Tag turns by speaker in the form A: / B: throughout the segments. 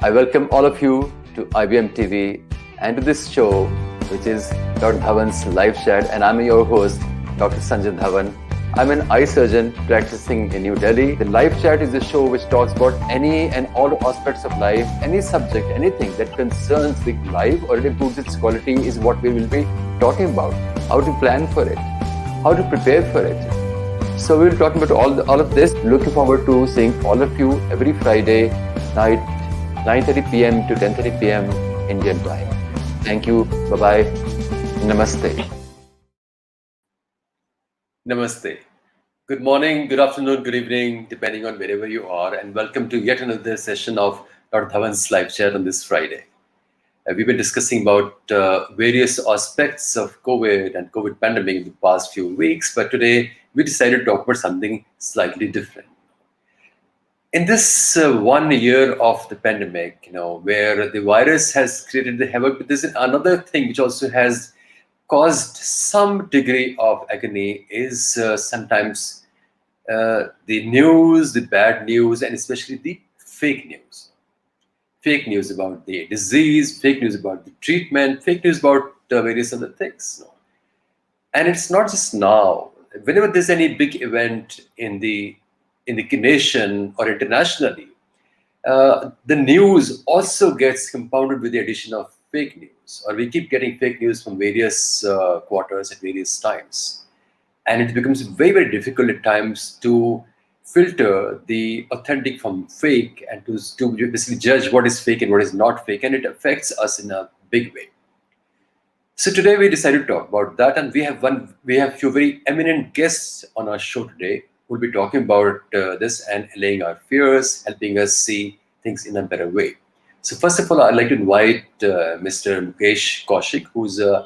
A: I welcome all of you to IBM TV and to this show, which is Dr. Dhawan's live chat, and I'm your host, Dr. Sanjay Dhawan. I'm an eye surgeon practicing in New Delhi. The live chat is a show which talks about any and all aspects of life, any subject, anything that concerns the life or it improves its quality is what we will be talking about. How to plan for it, how to prepare for it. So we'll be talking about all of this. Looking forward to seeing all of you every Friday night, 9:30 p.m. to 10:30 p.m. Indian time. Thank you. Bye-bye. Namaste. Namaste. Good morning, good afternoon, good evening, depending on wherever you are, and welcome to yet another session of Dr. Dhawan's live chat on this Friday. We've been discussing about various aspects of COVID and COVID pandemic in the past few weeks, but today we decided to talk about something slightly different. In this 1 year of the pandemic, where the virus has created the havoc, but there's another thing which also has caused some degree of agony is sometimes the news, the bad news, and especially the fake news. Fake news about the disease, fake news about the treatment, fake news about various other things. And it's not just now. Whenever there's any big event in the nation or internationally, the news also gets compounded with the addition of fake news, or we keep getting fake news from various quarters at various times. And it becomes very, very difficult at times to filter the authentic from fake and to basically judge what is fake and what is not fake, and it affects us in a big way. So today we decided to talk about that, and we have few very eminent guests on our show today who will be talking about this and allaying our fears, helping us see things in a better way. So first of all, I'd like to invite Mr. Mukesh Kaushik, who's a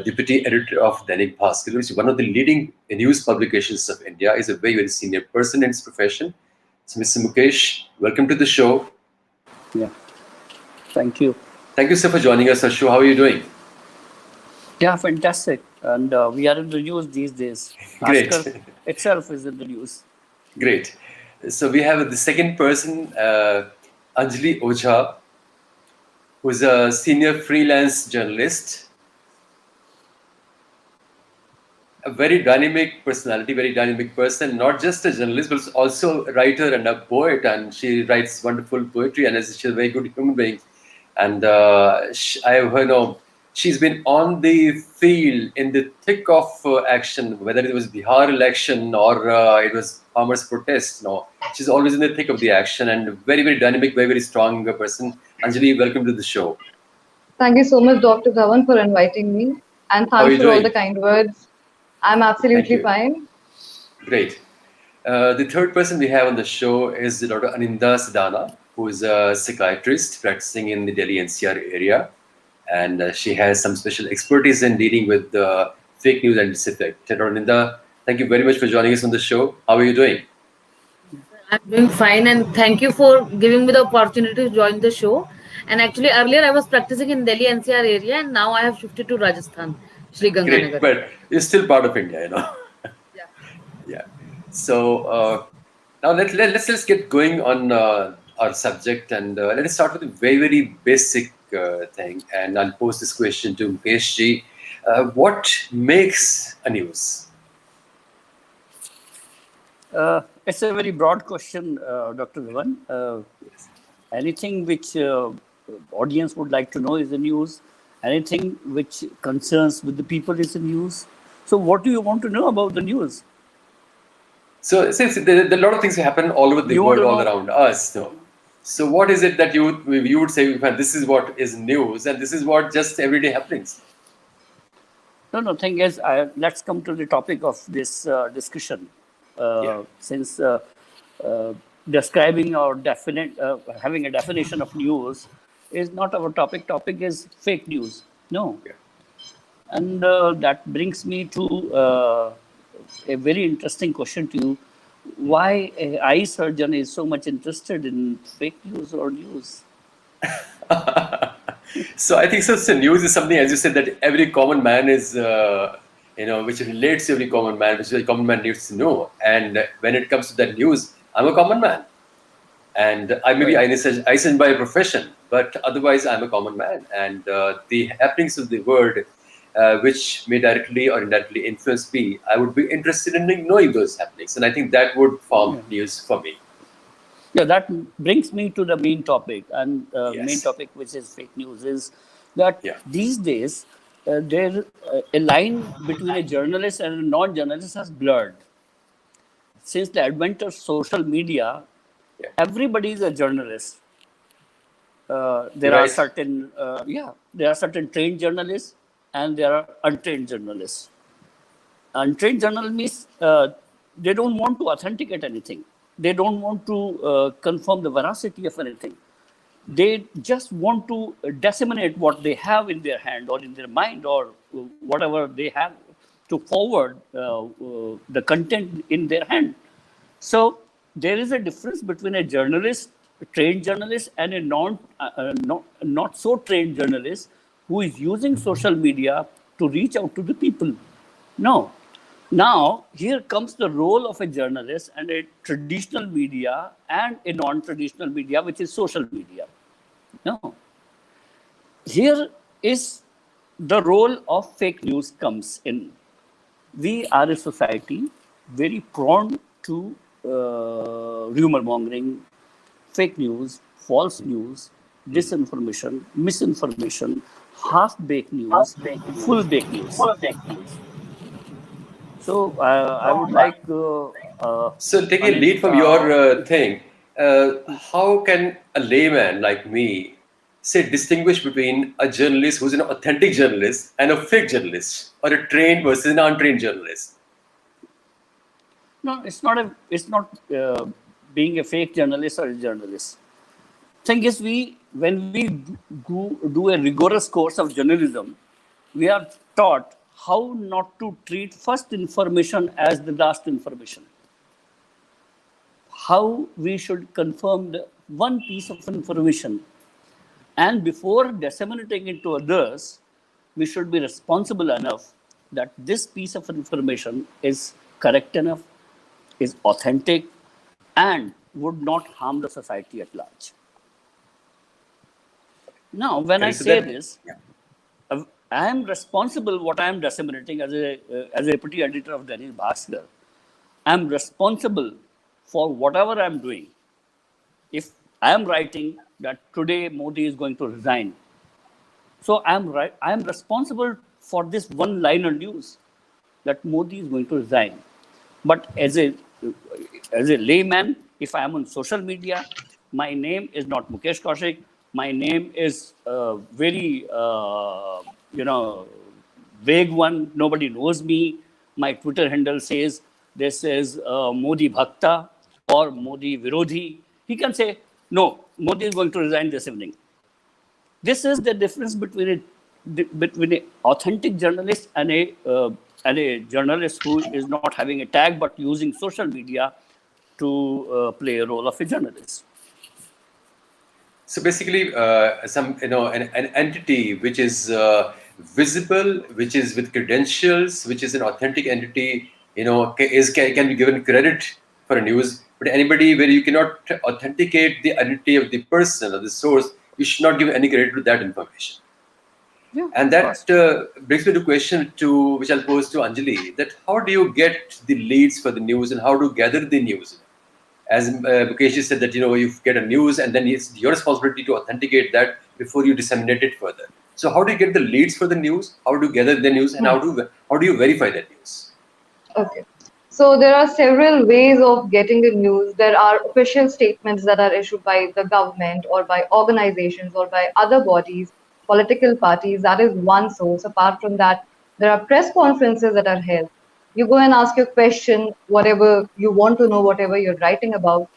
A: Deputy Editor of Dainik, Bhasker, which is one of the leading news publications of India. He's a very, very senior person in his profession. So Mr. Mukesh, welcome to the show.
B: Yeah, thank you.
A: Thank you, sir, for joining us on the show. How are you doing?
B: Yeah, fantastic. And we are in the news these days.
A: Great.
B: Bhasker itself is in the news.
A: Great. So we have the second person, Anjali Ohja, who's a senior freelance journalist. A very dynamic personality, very dynamic person, not just a journalist, but also a writer and a poet. And she writes wonderful poetry, and she's a very good human being. And I have heard, she's been on the field in the thick of action, whether it was Bihar election or it was farmers' protest. She's always in the thick of the action, and very, very dynamic, very, very strong person. Anjali, welcome to the show.
C: Thank you so much, Dr. Dhawan, for inviting me, and thanks for all the kind words. I'm absolutely fine.
A: Great. The third person we have on the show is Dr. Aninda Sidana, who is a psychiatrist practicing in the Delhi NCR area. And she has some special expertise in dealing with fake news and its effect. Dr. Aninda, thank you very much for joining us on the show. How are you doing?
D: I'm doing fine, and thank you for giving me the opportunity to join the show. And actually, earlier I was practicing in Delhi NCR area, and now I have shifted to Rajasthan, Sri Ganganagar.
A: Great, but you're still part of India,
D: Yeah.
A: Yeah. So now let's get going on our subject, and let us start with a very, very basic thing. And I'll pose this question to Mukesh ji. What makes a news?
B: It's a very broad question, Dr. Dhawan.
A: Yes.
B: Anything which audience would like to know is the news. Anything which concerns with the people is the news. So what do you want to know about the news?
A: So since there are a lot of things that happen all over the world, all around us. So what is it that you would say, this is what is news and this is what just everyday happenings?
B: No, thing is, let's come to the topic of this discussion. Since describing or having a definition of news is not our topic. Topic is fake news. No.
A: Yeah.
B: And that brings me to a very interesting question to you. Why an eye surgeon is so much interested in fake news or news?
A: So I think so news is something, as you said, that every common man is, which relates to every common man, which every common man needs to know. And when it comes to that news, I'm a common man. And I said by profession, but otherwise I'm a common man. And the happenings of the world, which may directly or indirectly influence me, I would be interested in knowing those happenings. And I think that would form news for me.
B: Yeah, that brings me to the main topic. And main
A: Yes.
B: topic, which is fake news, is that
A: Yeah.
B: these days, a line between a journalist and a non-journalist has blurred. Since the advent of social media,
A: Yeah.
B: everybody is a journalist. There
A: You're
B: are
A: right.
B: certain, there are certain trained journalists and there are untrained journalists. Untrained journalists means they don't want to authenticate anything. They don't want to confirm the veracity of anything. They just want to disseminate what they have in their hand or in their mind or whatever they have to forward the content in their hand. So there is a difference between a journalist, a trained journalist, and a not so trained journalist who is using social media to reach out to the people. No. Now, here comes the role of a journalist and a traditional media and a non-traditional media, which is social media. No. Here is the role of fake news comes in. We are a society very prone to rumor mongering, fake news, false news, disinformation, misinformation, half-baked news, full-baked news. So I would like
A: So taking a lead from
B: Anita,
A: your thing, how can a layman like me say distinguish between a journalist who's an authentic journalist and a fake journalist, or a trained versus an untrained journalist?
B: no, it's not being a fake journalist or a journalist. Thing is, when we do a rigorous course of journalism, we are taught how not to treat first information as the last information. How we should confirm the one piece of information, and before disseminating it to others, we should be responsible enough that this piece of information is correct enough, is authentic, and would not harm the society at large. Now, when I
A: So
B: say
A: that,
B: this, I am responsible what I am disseminating as a deputy editor of Dainik Bhasker. I am responsible for whatever I am doing. If I am writing that today Modi is going to resign, so I am responsible for this one liner news that Modi is going to resign. But as a layman, if I am on social media, my name is not Mukesh Kaushik. My name is very vague one. Nobody knows me. My Twitter handle says this is Modi Bhakta or Modi Virodhi. He can say, no, Modi is going to resign this evening. This is the difference between an authentic journalist and a journalist who is not having a tag but using social media to play a role of a journalist.
A: so basically, an entity which is visible, which is with credentials, which is an authentic entity, can be given credit for a news. But anybody where you cannot authenticate the identity of the person or the source, you should not give any credit to that information.
B: Yeah,
A: and that brings me to a question which I'll pose to Anjali, that how do you get the leads for the news and how to gather the news? As Mukesh said that, you get a news and then it's your responsibility to authenticate that before you disseminate it further. So how do you get the leads for the news? How do you gather the news, and how do you verify that news?
C: Okay. So there are several ways of getting the news. There are official statements that are issued by the government or by organizations or by other bodies, political parties. That is one source. Apart from that, there are press conferences that are held. You go and ask your question, whatever you want to know, whatever you're writing about.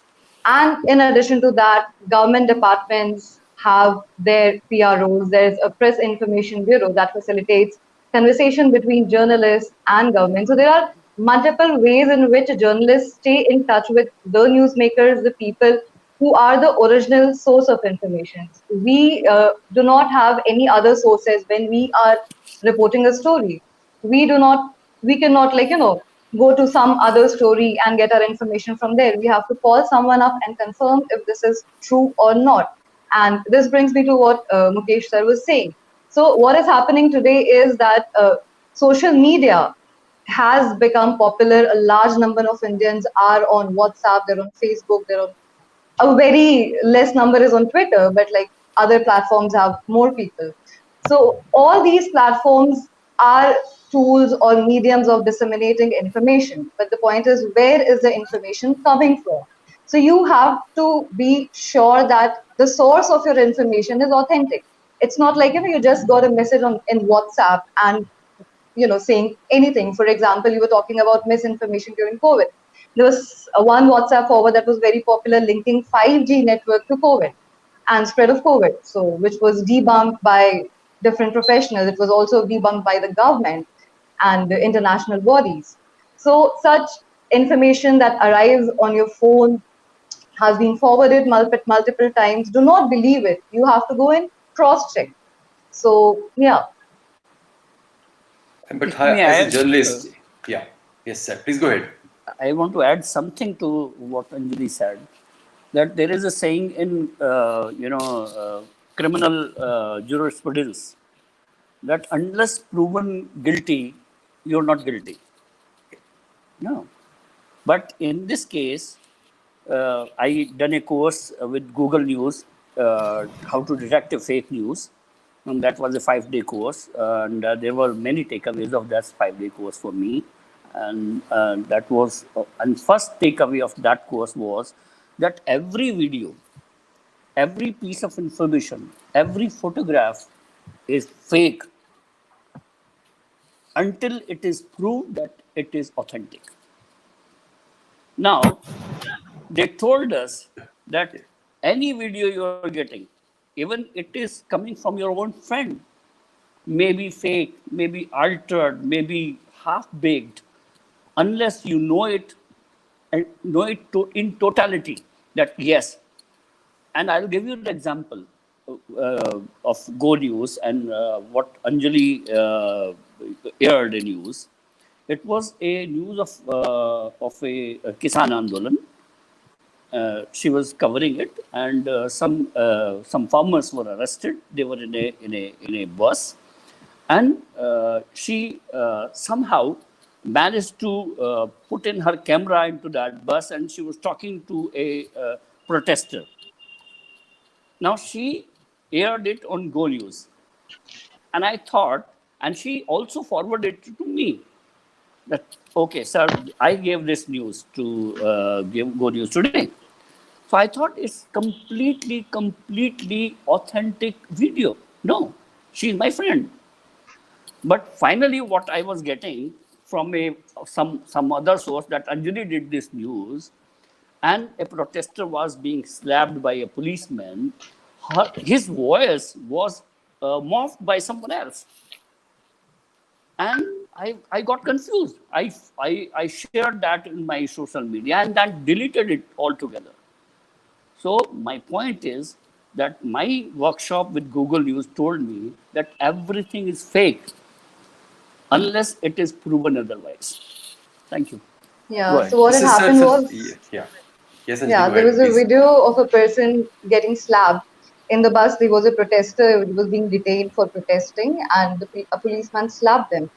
C: And in addition to that, government departments have their PROs. There's a press information bureau that facilitates conversation between journalists and government. So there are multiple ways in which journalists stay in touch with the newsmakers, the people who are the original source of information. We do not have any other sources when we are reporting a story. We cannot go to some other story and get our information from there. We have to call someone up and confirm if this is true or not. And this brings me to what Mukesh sir was saying. So what is happening today is that social media has become popular. A large number of Indians are on WhatsApp, they're on Facebook, they're on a very less number is on Twitter, but like other platforms have more people. So all these platforms are tools or mediums of disseminating information. But the point is, where is the information coming from? So you have to be sure that the source of your information is authentic. It's not like you just got a message on in WhatsApp and saying anything. For example, you were talking about misinformation during COVID. There was one WhatsApp forward that was very popular linking 5G network to COVID and spread of COVID. So, which was debunked by different professionals. It was also debunked by the government and the international bodies. So, such information that arrives on your phone has been forwarded multiple times. Do not believe it. You have to go and cross check. So, yeah.
A: But
B: If may
A: as a
B: add,
A: journalist, yeah, yes, sir. Please go ahead.
B: I want to add something to what Anjali said. That there is a saying in criminal jurisprudence that unless proven guilty, you're not guilty. No, but in this case, I done a course with Google News, how to detect a fake news, and that was a 5-day course, and there were many takeaways of that 5-day course for me, and that was, and first takeaway of that course was that every video, every piece of information, every photograph is fake until it is proved that it is authentic. Now, they told us that any video you are getting, even it is coming from your own friend, may be fake, may be altered, may be half-baked, unless you know it and know it in totality, that yes. And I'll give you the example of Go News and what Anjali aired in news. It was a news of a Kisan Andolan. She was covering it, and some farmers were arrested. They were in a bus, and she somehow managed to put in her camera into that bus, and she was talking to a protester. Now she aired it on Go News, and I thought, and she also forwarded it to me. That okay, sir, I gave this news to Go News today. So I thought it's completely authentic video. No, she's my friend. But finally, what I was getting from some other source that Anjali did this news, and a protester was being slapped by a policeman. His voice was morphed by someone else, and I got confused. I shared that in my social media and then deleted it altogether. So my point is that my workshop with Google News told me that everything is fake unless it is proven otherwise. Thank you.
C: Yeah. So what had happened was,
A: yeah. Yes, Anjali,
C: yeah, there was a video of a person getting slapped in the bus. There was a protester who was being detained for protesting, and a policeman slapped them.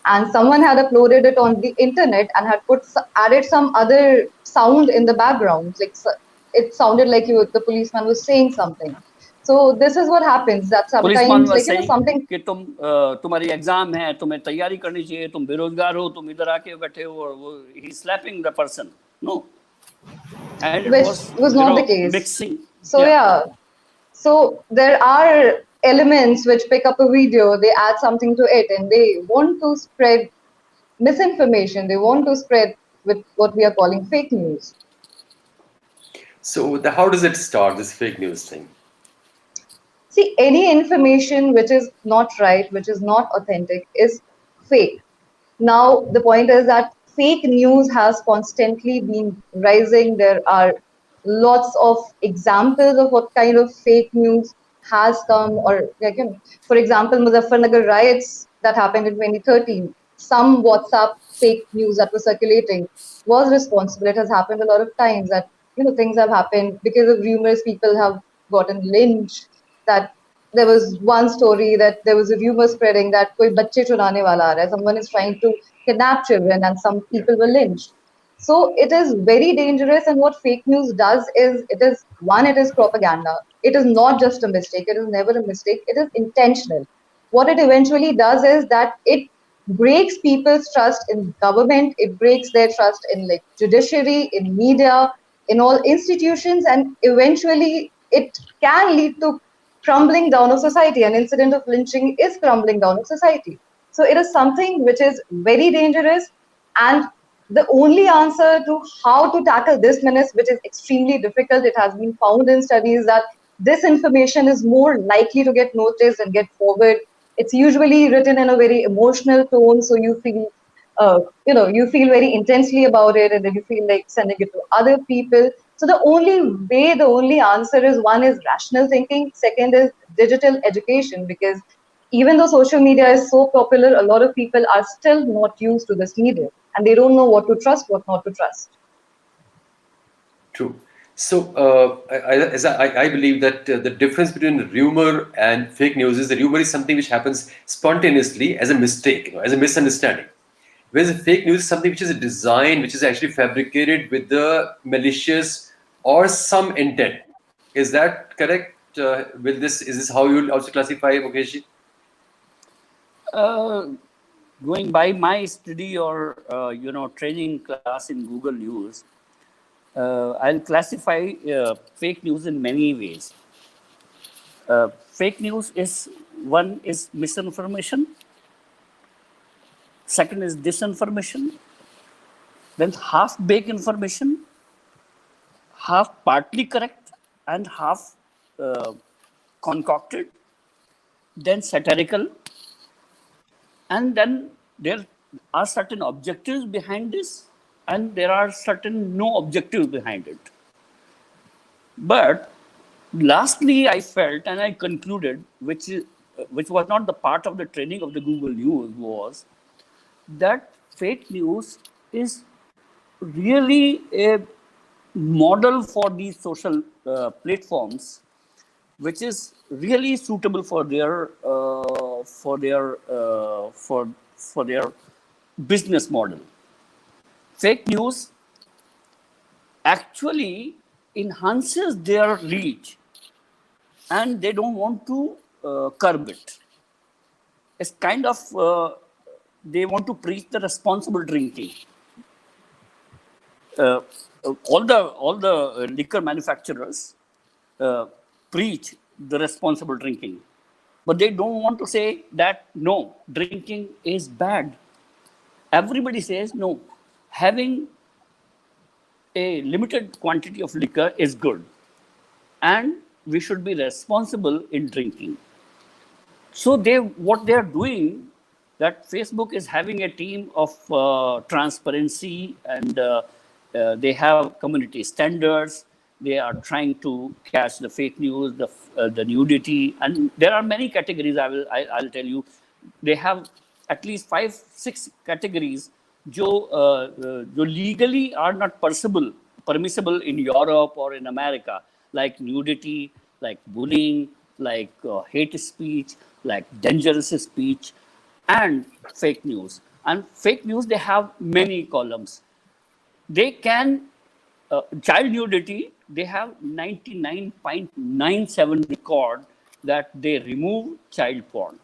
C: And someone had uploaded it on the internet and had added some other sound in the background. Like it sounded like the policeman was saying something. So this is what happens. That sometimes like something.
B: कि तुम्हारी exam है, तुम्हें तैयारी करनी चाहिए, तुम बेरोजगार हो, तुम इधर आके बैठे हो, और वो he slapping the person. No. And
C: which was not the case.
B: Mixing.
C: So yeah. So there are elements which pick up a video, they add something to it, and they want to spread misinformation. They want to spread with what we are calling fake news.
A: So how does it start, this fake news thing?
C: See, any information which is not right, which is not authentic, is fake. Now, the point is that fake news has constantly been rising. There are lots of examples of what kind of fake news has come, or like, for example, Muzaffarnagar riots that happened in 2013. some WhatsApp fake news that was circulating was responsible. It has happened a lot of times that things have happened because of rumors. People have gotten lynched. That there was one story that there was a rumor spreading that koi bacche churane wala aa raha hai. Someone is trying to kidnap children, and some people were lynched. So it is very dangerous. And what fake news does is, it is propaganda. It is not just a mistake. It is never a mistake. It is intentional. What it eventually does is that it breaks people's trust in government. It breaks their trust in like judiciary, in media, in all institutions, and eventually it can lead to crumbling down of society. An incident of lynching is crumbling down of society. So it is something which is very dangerous, and the only answer to how to tackle this menace, which is extremely difficult, it has been found in studies that this information is more likely to get noticed and get forward. It's usually written in a very emotional tone, so you feel very intensely about it, and then you feel like sending it to other people. So the only answer is, one is rational thinking, second is digital education, because even though social media is so popular, a lot of people are still not used to this medium, and they don't know what to trust, what not to trust.
A: True. So, I believe that the difference between rumor and fake news is the rumor is something which happens spontaneously as a mistake, as a misunderstanding. Whereas a fake news is something which is a design, which is actually fabricated with the malicious or some intent. Is that correct? Is this how you will also classify, Mukesh?
B: Going by my study or training class in Google News, I'll classify fake news in many ways. Fake news is, one is misinformation, second is disinformation, then half-baked information, half partly correct and half concocted, then satirical, and then there are certain objectives behind this, and there are certain no objectives behind it. But lastly, I felt and I concluded, which was not the part of the training of the Google News, was that fake news is really a model for these social platforms, which is really suitable for their business model. Fake news actually enhances their reach, and they don't want to curb it. It's kind of they want to preach the responsible drinking. All the liquor manufacturers preach the responsible drinking, but they don't want to say that no, drinking is bad. Everybody says no, having a limited quantity of liquor is good, and we should be responsible in drinking. So what they are doing, that Facebook is having a team of transparency, and they have community standards. They are trying to catch the fake news, the nudity, and there are many categories. I'll tell you, they have at least 5-6 categories जो legally are not permissible in Europe or in America, like nudity, like bullying, like hate speech, like dangerous speech, and fake news. And fake news, they have many columns. They can, child nudity, they have 99.97 record that they remove child porn.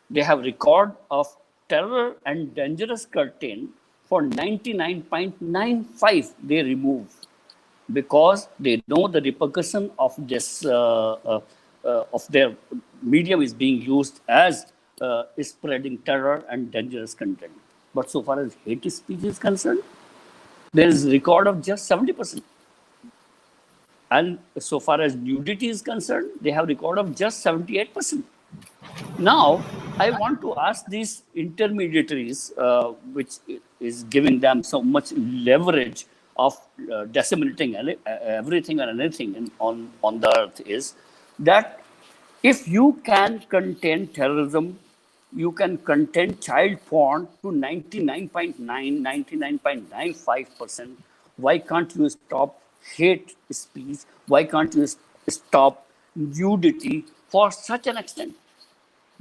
B: They have record of terror and dangerous content for 99.95 they remove, because they know the repercussion of this of their medium is being used as spreading terror and dangerous content. But so far as hate speech is concerned, there is record of just 70%. And so far as nudity is concerned, they have record of just 78%. Now, I want to ask these intermediaries, which is giving them so much leverage of disseminating everything and anything on the earth, is that if you can contain terrorism, you can contain child porn to 99.9, 99.95%. Why can't you stop hate speech? Why can't you stop nudity for such an extent?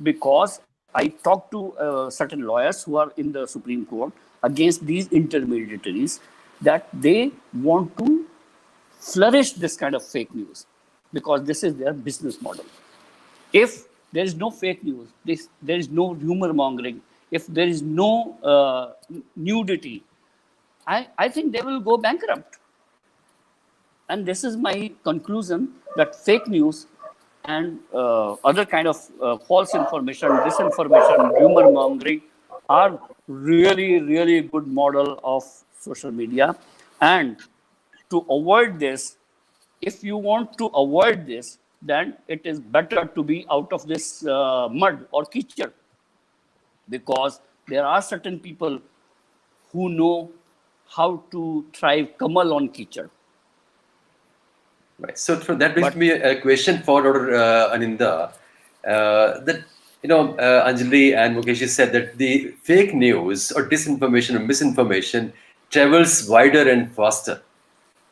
B: Because I talked to certain lawyers who are in the Supreme Court against these intermediaries that they want to flourish this kind of fake news because this is their business model. If there is no fake news, there is no rumor mongering, if there is no nudity, I think they will go bankrupt. And this is my conclusion that fake news and other kind of false information, disinformation, rumor mongering are really, really good model of social media. And to avoid this, if you want to avoid this, then it is better to be out of this mud or kitchen, because there are certain people who know how to thrive Kamal on kitchen.
A: Right. So that brings me a question for Aninda. That Anjali and Mukesh said that the fake news or disinformation or misinformation travels wider and faster,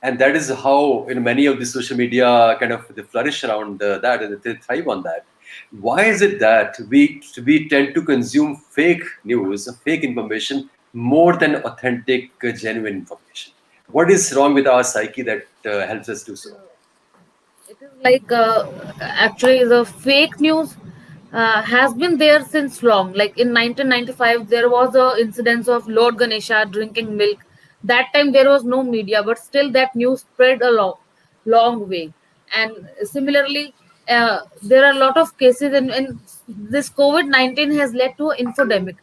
A: and that is how many of the social media kind of they flourish around that and they thrive on that. Why is it that we tend to consume fake news, fake information more than authentic, genuine information? What is wrong with our psyche that helps us do so?
D: It is like actually the fake news has been there since long. Like in 1995, there was a incidence of Lord Ganesha drinking milk. That time there was no media, but still that news spread a long way. And similarly, there are a lot of cases, and this COVID-19 has led to an infodemic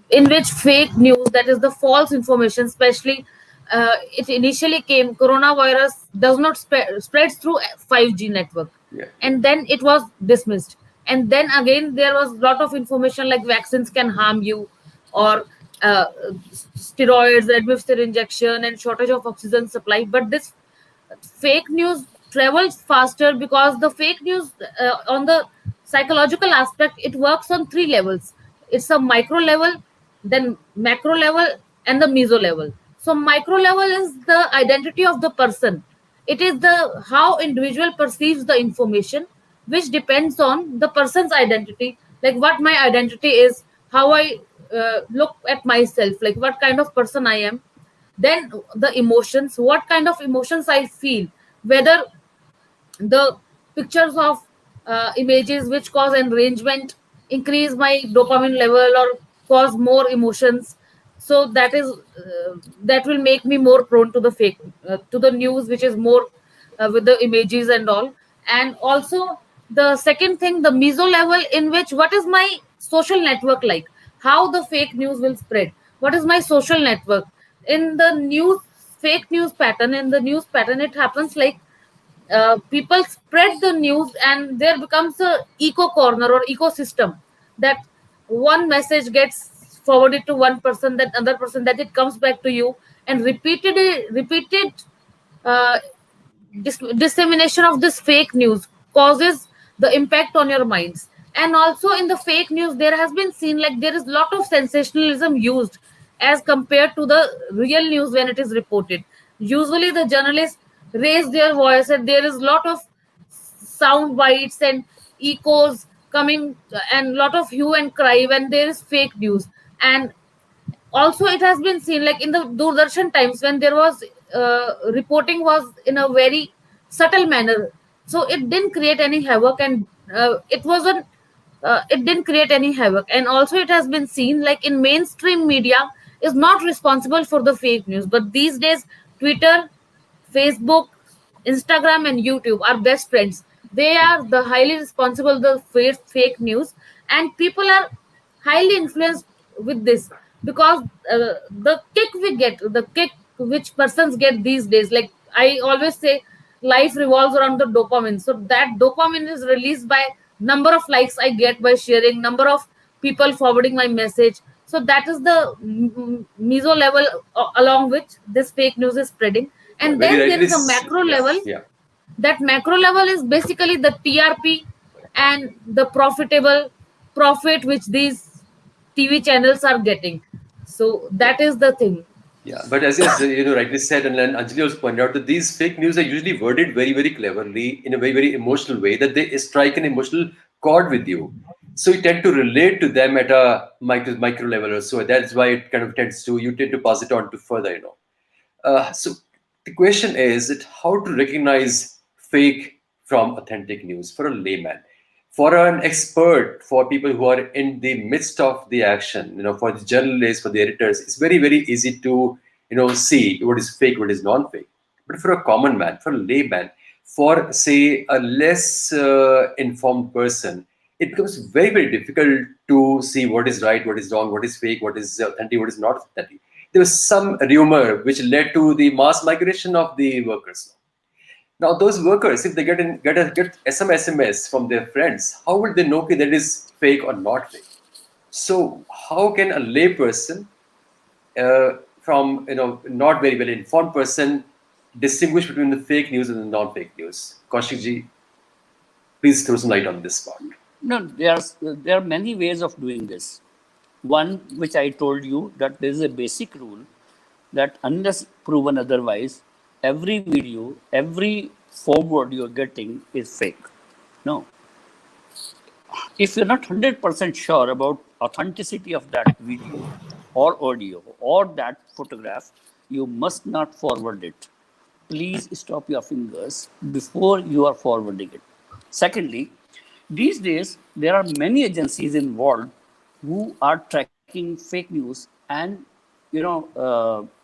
D: in which fake news, that is the false information, especially it initially came, coronavirus does not spreads through 5G network.
A: Yeah.
D: And then it was dismissed, and then again there was a lot of information like vaccines can harm you, or uh, steroids, administered injection, and shortage of oxygen supply. But this fake news travels faster because the fake news, on the psychological aspect, it works on three levels. It's a micro level, then macro level, and the meso level. So micro level is the identity of the person. It is the how individual perceives the information, which depends on the person's identity, like what my identity is, how I look at myself, like what kind of person I am. Then the emotions, what kind of emotions I feel, whether the pictures of images which cause enragement increase my dopamine level or cause more emotions, so that is that will make me more prone to the fake to the news which is more with the images and all. And also the second thing, the meso level, in which what is my social network, like how the fake news will spread, what is my social network. In the news, fake news pattern, in the news pattern, it happens like people spread the news, and there becomes a eco corner or ecosystem, that one message gets forwarded to one person, that other person, that it comes back to you, and repeated uh, dissemination of this fake news causes the impact on your minds. And also in the fake news, there has been seen like there is lot of sensationalism used as compared to the real news when it is reported. Usually the journalists raise their voice, and there is lot of sound bites and echoes coming, and lot of hue and cry when there is fake news. And also it has been seen like in the Doordarshan times, when there was reporting was in a very subtle manner, so it didn't create any havoc, and it didn't create any havoc. And also it has been seen like in mainstream media is not responsible for the fake news, but these days Twitter, Facebook, Instagram, and YouTube are best friends. They are the highly responsible the fake news, and people are highly influenced with this, because the kick we get, the kick which persons get these days, like I always say, life revolves around the dopamine. So that dopamine is released by number of likes I get by sharing, number of people forwarding my message. So that is the meso level along which this fake news is spreading. And
A: Very
D: then there
A: rightly
D: is a macro level.
A: Yeah.
D: That macro level is basically the TRP and the profit which these TV channels are getting. So that is the thing.
A: Yeah, but as rightly said, and then Anjali also pointed out that these fake news are usually worded very, very cleverly in a very, very emotional way that they strike an emotional chord with you. So you tend to relate to them at a micro level or so. That's why it kind of tends to you tend to pass it on to further. So the question is that how to recognize fake from authentic news for a layman, for an expert, for people who are in the midst of the action, for the journalists, for the editors. It's very, very easy to see what is fake, what is non-fake. But for a common man, for a layman, for say a less informed person, it becomes very, very difficult to see what is right, what is wrong, what is fake, what is authentic, what is not authentic. There was some rumor which led to the mass migration of the workers. Now, those workers, if they get some SMS from their friends, how will they know that it is fake or not fake? So, how can a lay person from not very well informed person distinguish between the fake news and the non-fake news? Kaushik ji, please throw some light on this part.
B: No, there are many ways of doing this. One, which I told you, that there is a basic rule that unless proven otherwise, every video, every forward you're getting is fake. No. If you're not 100% sure about authenticity of that video or audio or that photograph, you must not forward it. Please stop your fingers before you are forwarding it. Secondly, these days, there are many agencies involved who are tracking fake news and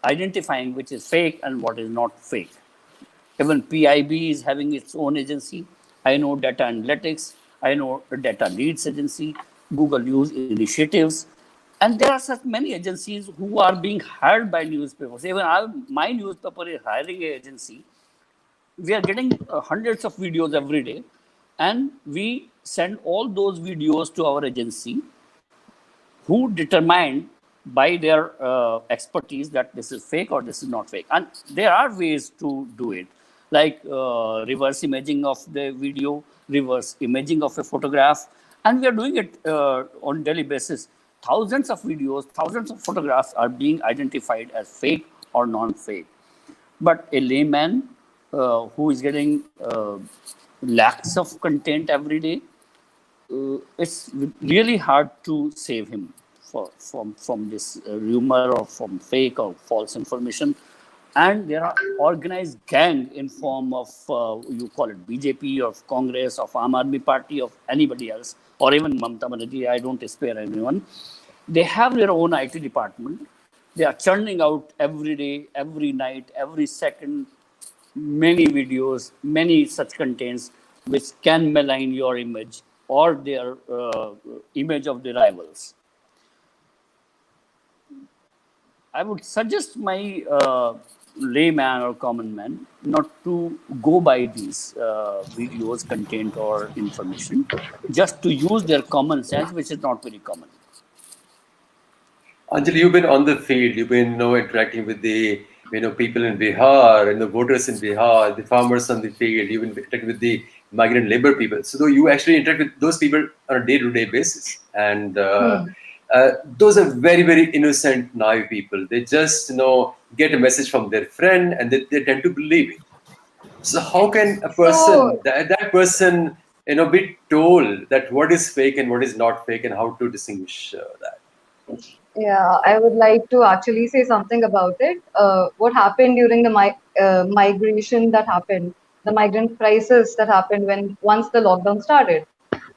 B: identifying which is fake and what is not fake. Even PIB is having its own agency. I know Data Analytics. I know Data Leads Agency, Google News Initiatives. And there are such many agencies who are being hired by newspapers. Even my newspaper is hiring an agency. We are getting hundreds of videos every day. And we send all those videos to our agency, who determine by their expertise that this is fake or this is not fake. And there are ways to do it, like reverse imaging of the video, reverse imaging of a photograph. And we are doing it on daily basis. Thousands of videos, thousands of photographs are being identified as fake or non-fake. But a layman who is getting lakhs of content every day, it's really hard to save him from this rumor or from fake or false information. And there are organized gang in form of, you call it BJP, of Congress, of Aam Aadmi Party, of anybody else, or even Mamata Banerjee. I don't spare anyone. They have their own IT department. They are churning out every day, every night, every second, many videos, many such contents which can malign your image or their image of the rivals. I would suggest my layman or common man not to go by these videos, content or information, just to use their common sense, which is not very common.
A: Anjali, you've been on the field. You've been interacting with the people in Bihar and the voters in Bihar, the farmers on the field. You've been interacting with the migrant labor people. So you actually interact with those people on a day-to-day basis, and those are very, very innocent, naive people. They just get a message from their friend and they tend to believe it. So how can a person, that person, be told that what is fake and what is not fake, and how to distinguish that?
C: Yeah, I would like to actually say something about it. What happened during the migration that happened, the migrant crisis that happened once the lockdown started.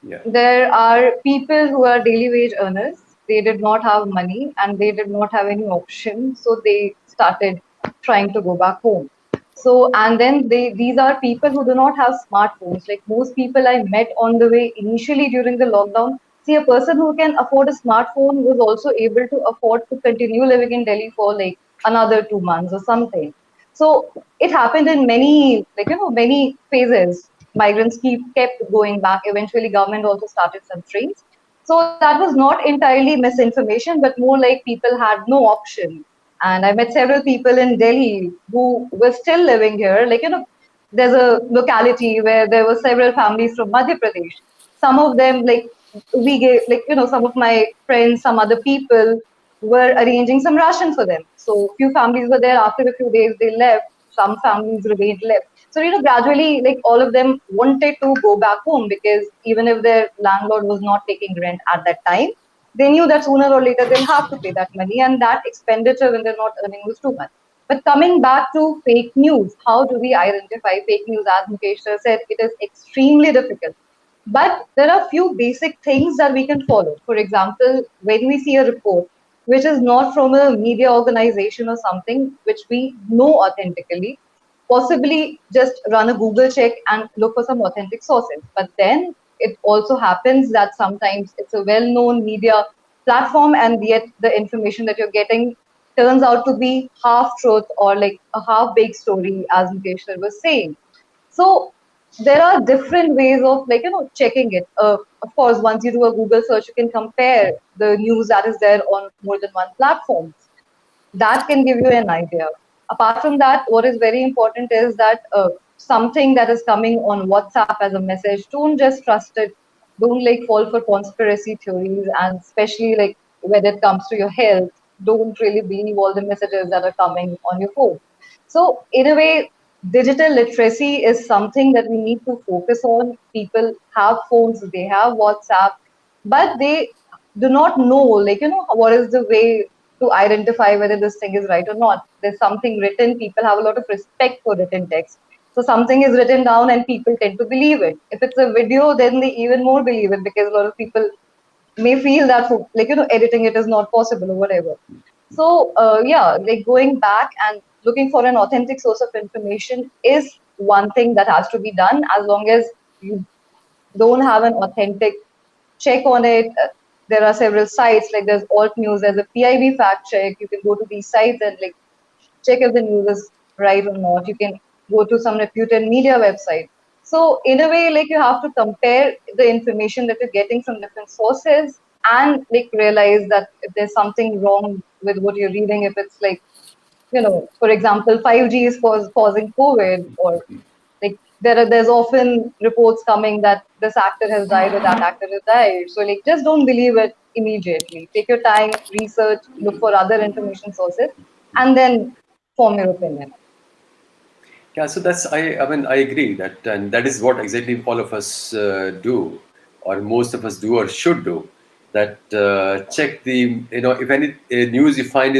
A: Yeah.
C: There are people who are daily wage earners. They did not have money and they did not have any option, so they started trying to go back home. So, and then these are people who do not have smartphones. Like most people I met on the way initially during the lockdown, see, a person who can afford a smartphone was also able to afford to continue living in Delhi for like another 2 months or something. So it happened in many, many phases. Migrants kept going back. Eventually, government also started some trains. So that was not entirely misinformation, but more like people had no option. And I met several people in Delhi who were still living here. Like, there's a locality where there were several families from Madhya Pradesh. Some of them, like, we gave, like, some of my friends, some other people were arranging some ration for them. So few families were there. After a few days, they left. Some families remained left. So, gradually, like, all of them wanted to go back home, because even if their landlord was not taking rent at that time, they knew that sooner or later they'll have to pay that money, and that expenditure when they're not earning was too much. But coming back to fake news, how do we identify fake news? As Mukesh sir said, it is extremely difficult. But there are few basic things that we can follow. For example, when we see a report which is not from a media organization or something which we know authentically, possibly just run a Google check and look for some authentic sources. But then it also happens that sometimes it's a well known media platform, and yet the information that you're getting turns out to be half truth or like a half baked story, as Mukesh sir was saying. So there are different ways of, like, checking it. Of course, once you do a Google search, you can compare the news that is there on more than one platform. That can give you an idea. Apart from that, what is very important is that something that is coming on WhatsApp as a message, don't just trust it. Don't like fall for conspiracy theories, and especially like when it comes to your health, don't really believe all the messages that are coming on your phone. So, in a way, digital literacy is something that we need to focus on. People have phones, they have WhatsApp, but they do not know, like, what is the way to identify whether this thing is right or not. There's something written, people have a lot of respect for written text. So something is written down and people tend to believe it. If it's a video, then they even more believe it, because a lot of people may feel that, like, editing it is not possible or whatever. So yeah, like, going back and looking for an authentic source of information is one thing that has to be done. As long as you don't have an authentic check on it, there are several sites, like there's alt news, there's a PIB fact check. You can go to these sites and like check if the news is right or not. You can go to some reputed media website. So in a way, like, you have to compare the information that you're getting from different sources, and like realize that if there's something wrong with what you're reading, if it's like, for example, 5G is causing COVID, or like there's often reports coming that this actor has died or that actor has died. So like, just don't believe it immediately. Take your time, research, look for other information sources, and then form your opinion.
A: Yeah, so I mean, I agree that, and that is what exactly all of us do, or most of us do, or should do. That check the, if any news you find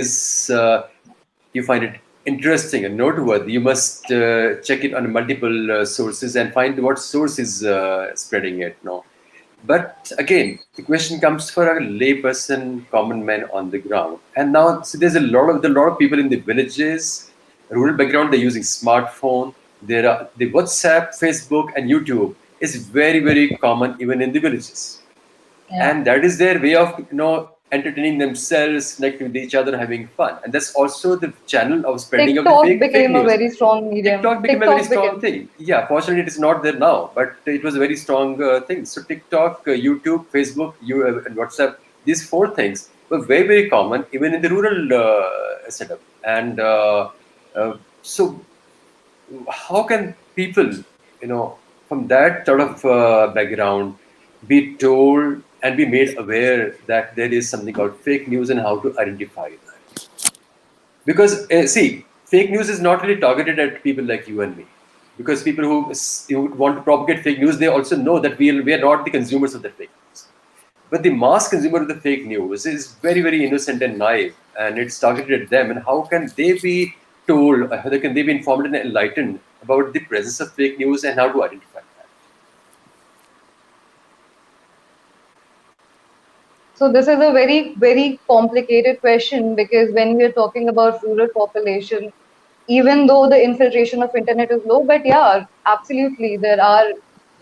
A: it interesting and noteworthy, you must check it on multiple sources and find what source is spreading it. No, but again, the question comes for a layperson, common man on the ground. And now, so there's a lot of people in the villages, rural background. They're using smartphone. There are the WhatsApp, Facebook, and YouTube is very very common even in the villages,
C: Yeah.
A: and that is their way of entertaining themselves, connecting with each other, having fun. And that's also the channel of spreading of the
C: TikTok
A: fake
C: became a
A: news.
C: very strong medium.
A: TikTok became a very strong thing. Yeah, fortunately, it is not there now, but it was a very strong thing. So TikTok, YouTube, Facebook, and WhatsApp, these four things were very, very common even in the rural setup. And so, how can people, from that sort of background, be told and be made aware that there is something called fake news and how to identify that? Because see, fake news is not really targeted at people like you and me, because people who want to propagate fake news, they also know that we are not the consumers of the fake news. But the mass consumer of the fake news is very very innocent and naive, and it's targeted at them. And how can they be told, how can they be informed and enlightened about the presence of fake news and how to identify that?
C: So this is a very, very complicated question, because when we are talking about rural population, even though the infiltration of internet is low, but yeah, absolutely, there are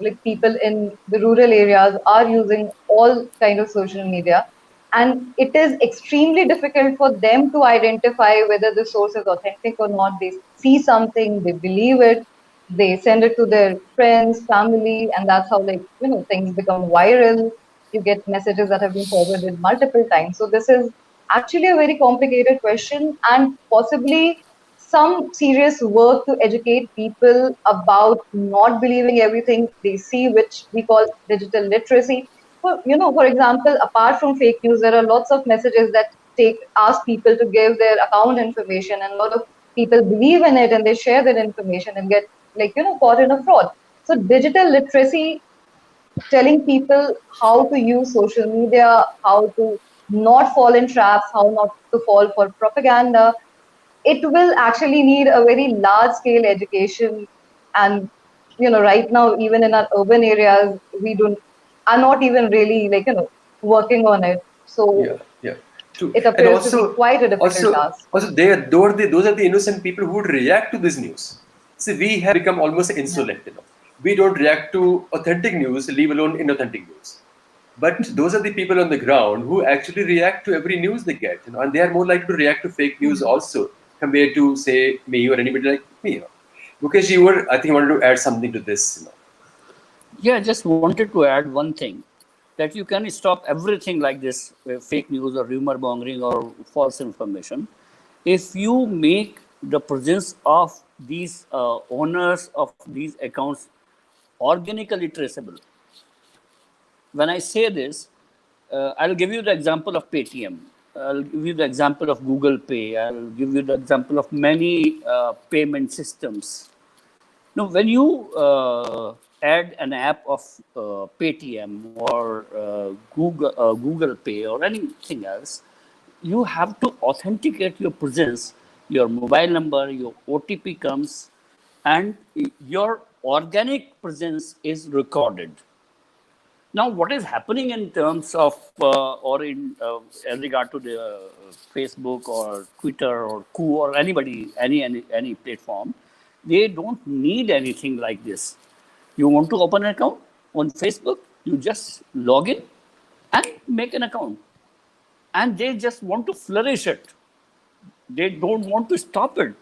C: like people in the rural areas are using all kind of social media, and it is extremely difficult for them to identify whether the source is authentic or not. They see something, they believe it, they send it to their friends, family, and that's how, like, things become viral. You get messages that have been forwarded multiple times. So this is actually a very complicated question, and possibly some serious work to educate people about not believing everything they see, which we call digital literacy. for example, apart from fake news, there are lots of messages that ask people to give their account information, and a lot of people believe in it and they share their information and get caught in a fraud. So digital literacy, telling people how to use social media, how to not fall in traps, how not to fall for propaganda, it will actually need a very large scale education. And right now, even in our urban areas, we don't are not even really working on it. So
A: Yeah, yeah, true.
C: it
A: And
C: appears to be
A: also,
C: quite a difficult task.
A: those are the innocent people who would react to this news. See, we have become almost insolent. We don't react to authentic news, leave alone inauthentic news. But those are the people on the ground who actually react to every news they get, and they are more likely to react to fake news also compared to, say, me or anybody like me. Mukesh, I think you wanted to add something to this.
B: Yeah, just wanted to add one thing, that you can stop everything like this, fake news or rumor mongering or false information, if you make the presence of these owners of these accounts organically traceable. When I say this, I'll give you the example of Paytm. I'll give you the example of Google Pay. I'll give you the example of many payment systems. Now, when you add an app of Paytm or Google Pay or anything else, you have to authenticate your presence, your mobile number, your OTP comes, and your organic presence is recorded. Now, what is happening in terms of or in regard to the Facebook or Twitter or Coup or anybody, any platform, they don't need anything like this. You want to open an account on Facebook, you just log in and make an account, and they just want to flourish it. They don't want to stop it.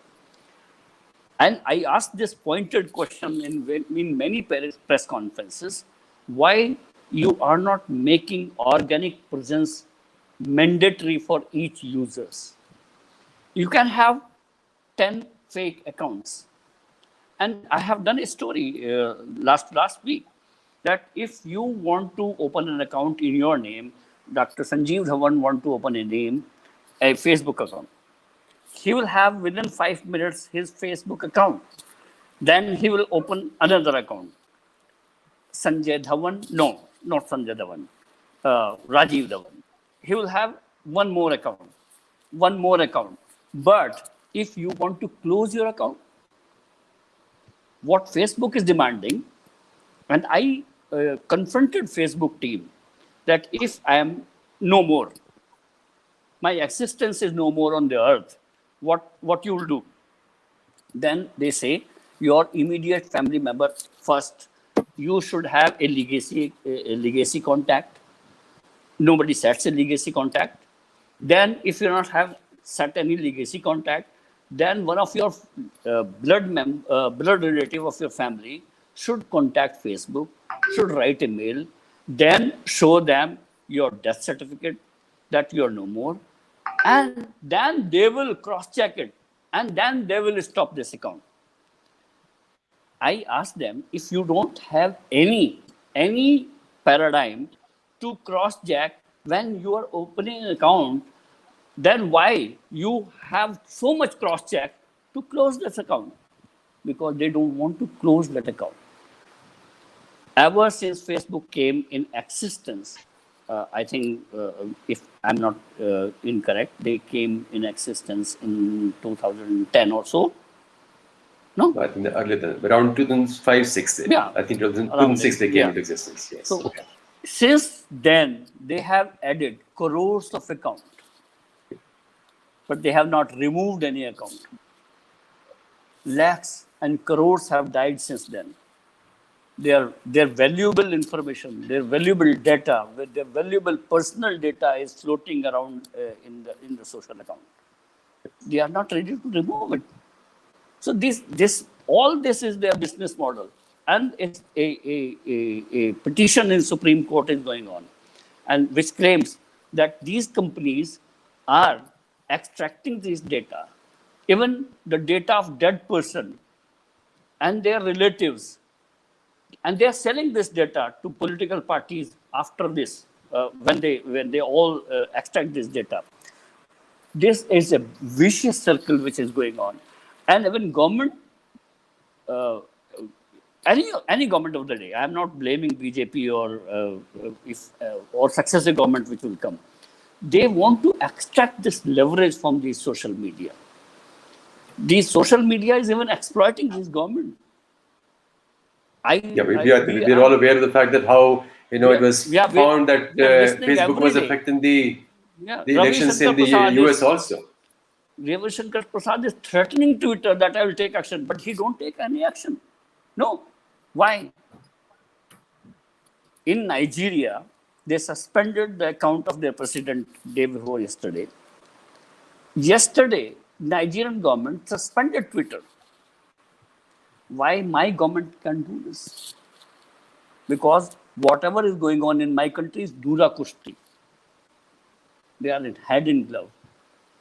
B: And I asked this pointed question in many press conferences, why you are not making organic presence mandatory for each users. You can have 10 fake accounts. And I have done a story last week that if you want to open an account in your name, Dr. Sanjeev Dhawan want to open a Facebook account. He will have within 5 minutes his Facebook account. Then he will open another account. Sanjay Dhawan, no, not Sanjay Dhawan, Rajiv Dhawan. He will have one more account. But if you want to close your account, what Facebook is demanding, and I confronted Facebook team that if I am no more, my existence is no more on the earth, what you will do? Then they say, your immediate family member first, you should have a legacy contact. Nobody sets a legacy contact. Then if you not have set any legacy contact, then one of your blood relative of your family should contact Facebook, should write a mail, then show them your death certificate that you are no more, and then they will cross-check it, and then they will stop this account. I asked them, if you don't have any paradigm to cross-check when you are opening an account, then why you have so much cross-check to close this account? Because they don't want to close that account. Ever since Facebook came in existence, I think, if I'm not incorrect, they came in existence in 2010 or so. No?
A: I think earlier than around 2005, 6.
B: Yeah.
A: I think 2006 they came
B: Yeah.
A: into existence. Yes.
B: So since then, they have added crores of accounts, but they have not removed any account. Lakhs and crores have died since then. Their valuable information, their valuable data, their valuable personal data is floating around in the social account. They are not ready to remove it. So all this is their business model, and it's a petition in Supreme Court is going on, and which claims that these companies are extracting this data, even the data of dead person and their relatives, and they are selling this data to political parties after this, when they all extract this data. This is a vicious circle which is going on, and even government, any government of the day. I am not blaming BJP or successive government which will come. They want to extract this leverage from the social media. The social media is even exploiting this government.
A: We're all aware of the fact that how it was found that Facebook was affecting the elections in the US also.
B: Ravi Shankar Prasad is threatening Twitter that I will take action, but he don't take any action. No. Why? In Nigeria, they suspended the account of their president day before yesterday. Yesterday, Nigerian government suspended Twitter. Why my government can do this? Because whatever is going on in my country is Dura Kushti. They are in hand in glove.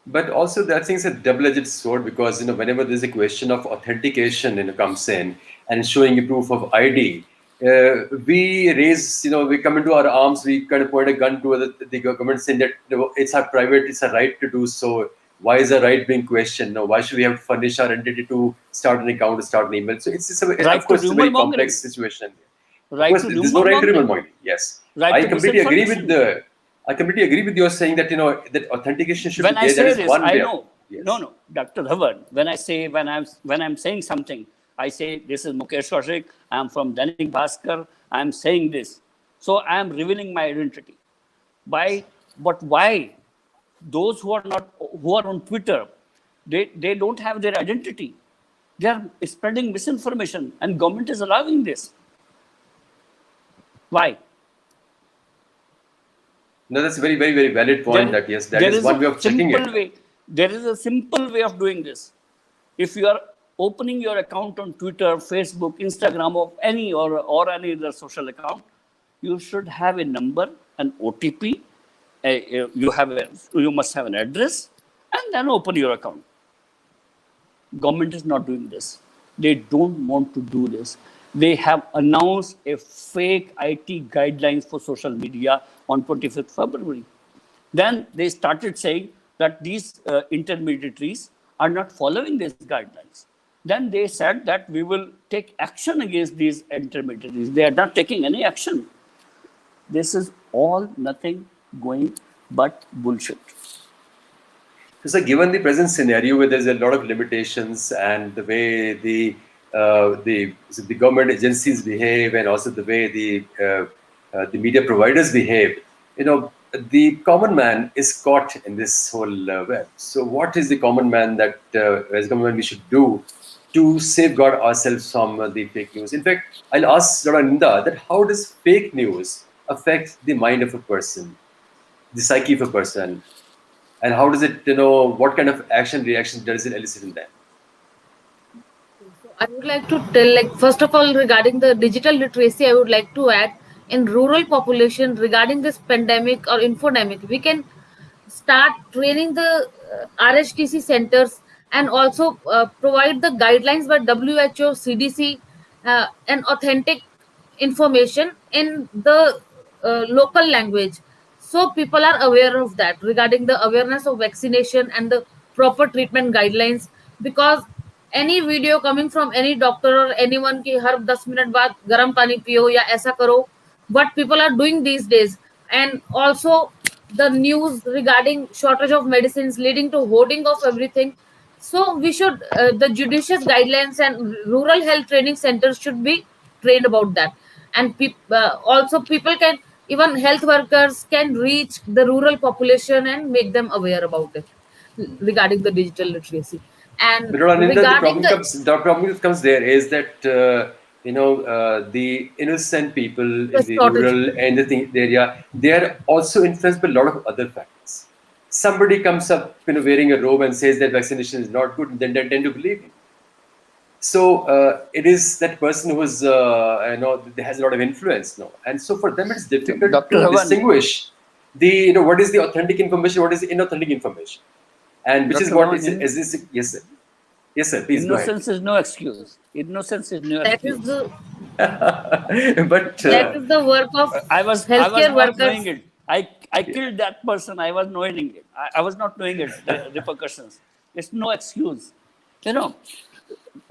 A: But also that thing is a double-edged sword, because whenever there's a question of authentication comes in and showing a proof of ID, we come into our arms, we kind of point a gun to the government saying that it's our private, it's a right to do so. Why is the right being questioned? No, why should we have to furnish our entity to start an account, to start an email? So it's of course a very complex situation. There's no right to rumor mongering. Yes, I completely agree with you saying that that authentication should
B: when
A: be
B: there.
A: There
B: I
A: is
B: say this,
A: one
B: I
A: way.
B: know. Yes. No, Dr. Dhawan. When I'm saying something, I say this is Mukesh Kaushik. I am from Dainik Bhasker. I am saying this, so I am revealing my identity. But why? Those who are on Twitter, they don't have their identity. They are spreading misinformation, and government is allowing this. Why?
A: No, that's a very, very, very valid point. That is one way of checking it.
B: There is a simple way of doing this. If you are opening your account on Twitter, Facebook, Instagram, or any other social account, you should have a number, an OTP. You must have an address, and then open your account. Government is not doing this. They don't want to do this. They have announced a fake IT guidelines for social media on 25th February. Then they started saying that these intermediaries are not following these guidelines. Then they said that we will take action against these intermediaries. They are not taking any action. This is all nothing going but bullshit.
A: So given the present scenario where there's a lot of limitations and the way the government agencies behave, and also the way the media providers behave, the common man is caught in this whole web. So what is the common man that as government we should do to safeguard ourselves from the fake news? In fact, I'll ask Dr. Aninda that how does fake news affect the mind of a person, the psyche of a person, and how does it, what kind of reaction does it elicit in them?
D: I would like to tell, first of all, regarding the digital literacy, I would like to add, in rural population, regarding this pandemic or infodemic, we can start training the RHTC centers, and also provide the guidelines by WHO, CDC, and authentic information in the local language. So people are aware of that, regarding the awareness of vaccination and the proper treatment guidelines. Because any video coming from any doctor or anyone ki har 10 minute baad garam pani piyo ya aisa karo, what people are doing these days, and also the news regarding shortage of medicines leading to hoarding of everything. So we should, the judicious guidelines and rural health training centers should be trained about that. And also people can, even health workers can reach the rural population and make them aware about it regarding the digital literacy. And
A: but Ananda,
D: regarding
A: the problem comes there is that the innocent people in the rural and the area, they are also influenced by a lot of other factors. Somebody comes up wearing a robe and says that vaccination is not good, and then they tend to believe him. So it is that person who is has a lot of influence now, and so for them it's difficult to distinguish what is the authentic information, what is the inauthentic information, and which is what is this? Yes, sir. Yes, sir. Please
B: Innocence is no excuse. Innocence is no excuse.
A: But
D: That is the work of
B: I was
D: healthcare
B: not knowing
D: workers.
B: it. I killed that person. I was knowing it. I was not knowing it. The repercussions. It's no excuse. You know,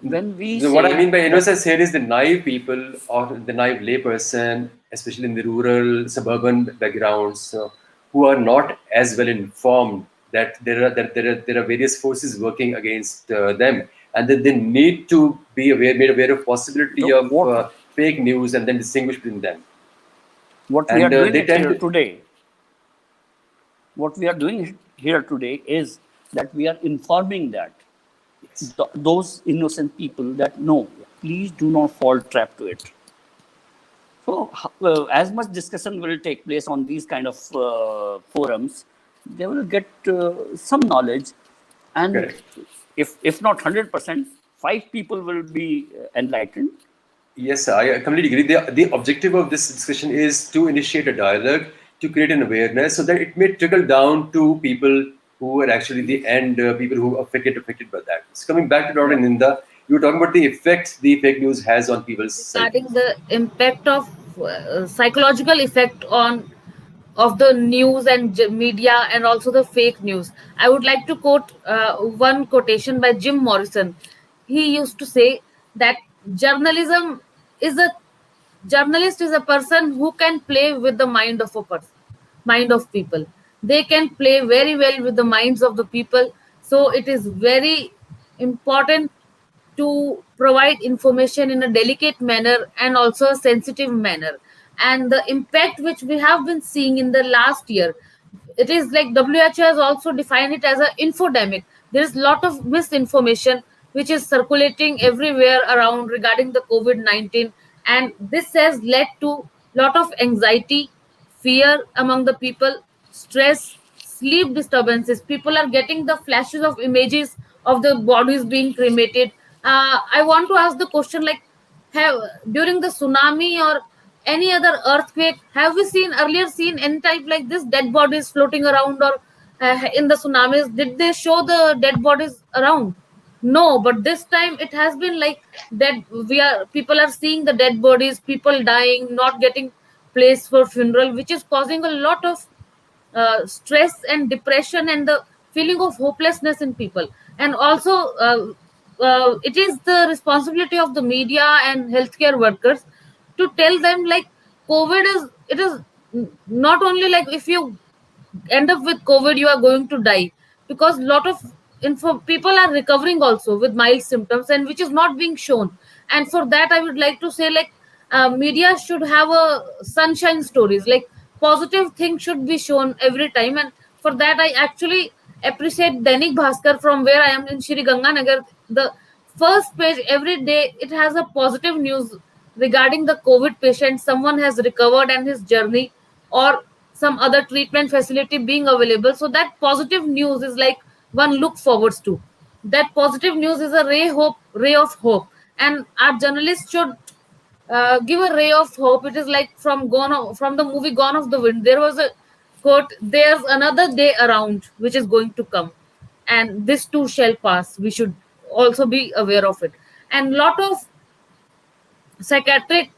B: when we
A: so what I
B: say
A: mean by
B: that,
A: innocence here is the naive people or the naive layperson, especially in the rural, suburban backgrounds, who are not as well informed that there are various forces working against them, and that they need to be made aware of possibility of
B: what
A: fake news and then distinguish between them.
B: we are
A: And
B: doing
A: they
B: it
A: tend
B: here
A: to,
B: today. What we are doing here today is that we are informing that
A: yes,
B: those innocent people that no, please do not fall trap to it. So, as much discussion will take place on these kind of forums, they will get some knowledge, and
A: correct.
B: if not 100%, 5 people will be enlightened.
A: Yes, I completely agree. The objective of this discussion is to initiate a dialogue, to create an awareness, so that it may trickle down to people who are actually the end people who are affected by that. So coming back to Dr.
B: Yeah.
A: Ninda, you were talking about the effect the fake news has on people's
D: Regarding
A: psyches.
D: the impact of psychological effect on of the news and media and also the fake news, I would like to quote one quotation by Jim Morrison. He used to say that journalism is a journalist is a person who can play with the mind of a person, mind of people. They can play very well with the minds of the people. So it is very important to provide information in a delicate manner and also a sensitive manner. And the impact which we have been seeing in the last year, it is like WHO has also defined it as an infodemic. There is a lot of misinformation which is circulating everywhere around regarding the COVID-19, and this has led to lot of anxiety, fear among the people, stress, sleep disturbances. People are getting the flashes of images of the bodies being cremated. I want to ask the question, like, have during the tsunami or any other earthquake, have we seen any type like this dead bodies floating around, or in the tsunamis did they show the dead bodies around? No, but this time it has been like that. People are seeing the dead bodies, people dying, not getting place for funeral, which is causing a lot of stress and depression and the feeling of hopelessness in people. And also, it is the responsibility of the media and healthcare workers to tell them, like, COVID is, it is not only like if you end up with COVID, you are going to die, because lot of people are recovering also with mild symptoms, and which is not being shown. And for that, I would like to say, like, media should have a sunshine stories, like positive things should be shown every time. And for that, I actually appreciate Dainik Bhasker, from where I am in Shri Ganganagar. The first page every day, it has a positive news regarding the COVID patient, someone has recovered and his journey, or some other treatment facility being available. So that positive news is like one look forwards to. That positive news is a ray of hope, and our journalists should give a ray of hope. It is like from the movie Gone of the Wind. There was a quote: "There's another day around which is going to come, and this too shall pass." We should also be aware of it. And lot of psychiatric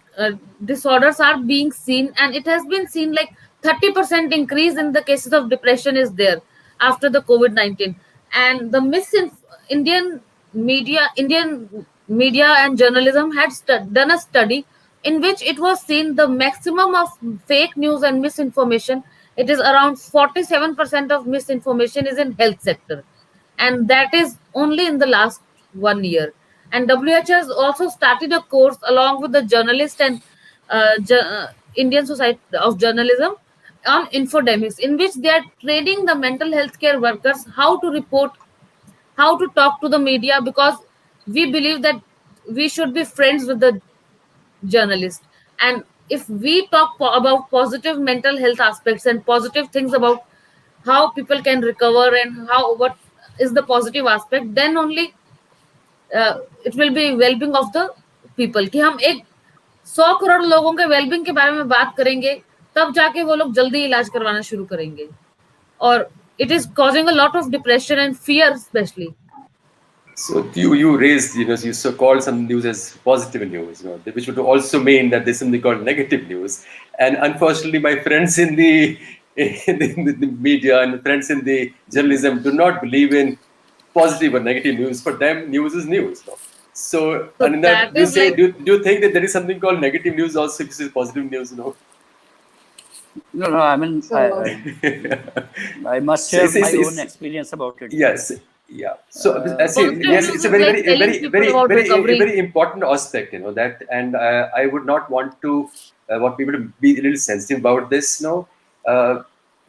D: disorders are being seen, and it has been seen like 30% increase in the cases of depression is there after the COVID-19. And the Indian media and journalism had done a study in which it was seen the maximum of fake news and misinformation. It is around 47% of misinformation is in health sector, and that is only in the last 1 year. And WH has also started a course along with the journalist and Indian Society of Journalism on infodemics, in which they are training the mental health care workers how to report, how to talk to the media, because we believe that we should be friends with the journalist. And if we talk about positive mental health aspects and positive things about how people can recover and how what is the positive aspect, then only it will be wellbeing of the people, कि हम एक 100 करोड़ लोगों के wellbeing के बारे में बात करेंगे, तब जाके वो लोग जल्दी इलाज करवाना शुरू करेंगे. और it is causing a lot of depression and fear specially.
A: So you raised, you so called some news as positive news, which would also mean that there's something called negative news. And unfortunately, my friends in the in the media and friends in the journalism do not believe in positive or negative news. For them, news is news. So,
D: So
A: Aninda,
D: that is like,
A: do you think that there is something called negative news also, which is positive news?
B: No, no. I mean,
C: So
B: I must
A: So
B: share my own
A: it's
B: experience about it.
A: yes, yeah. So I see.
D: positive
A: Yes,
D: news
A: it's a
D: is
A: very,
D: like
A: very,
D: telling
A: very,
D: people
A: very,
D: about
A: very, a
D: recovery.
A: very important aspect. That, and I would not want people to be a little sensitive about this.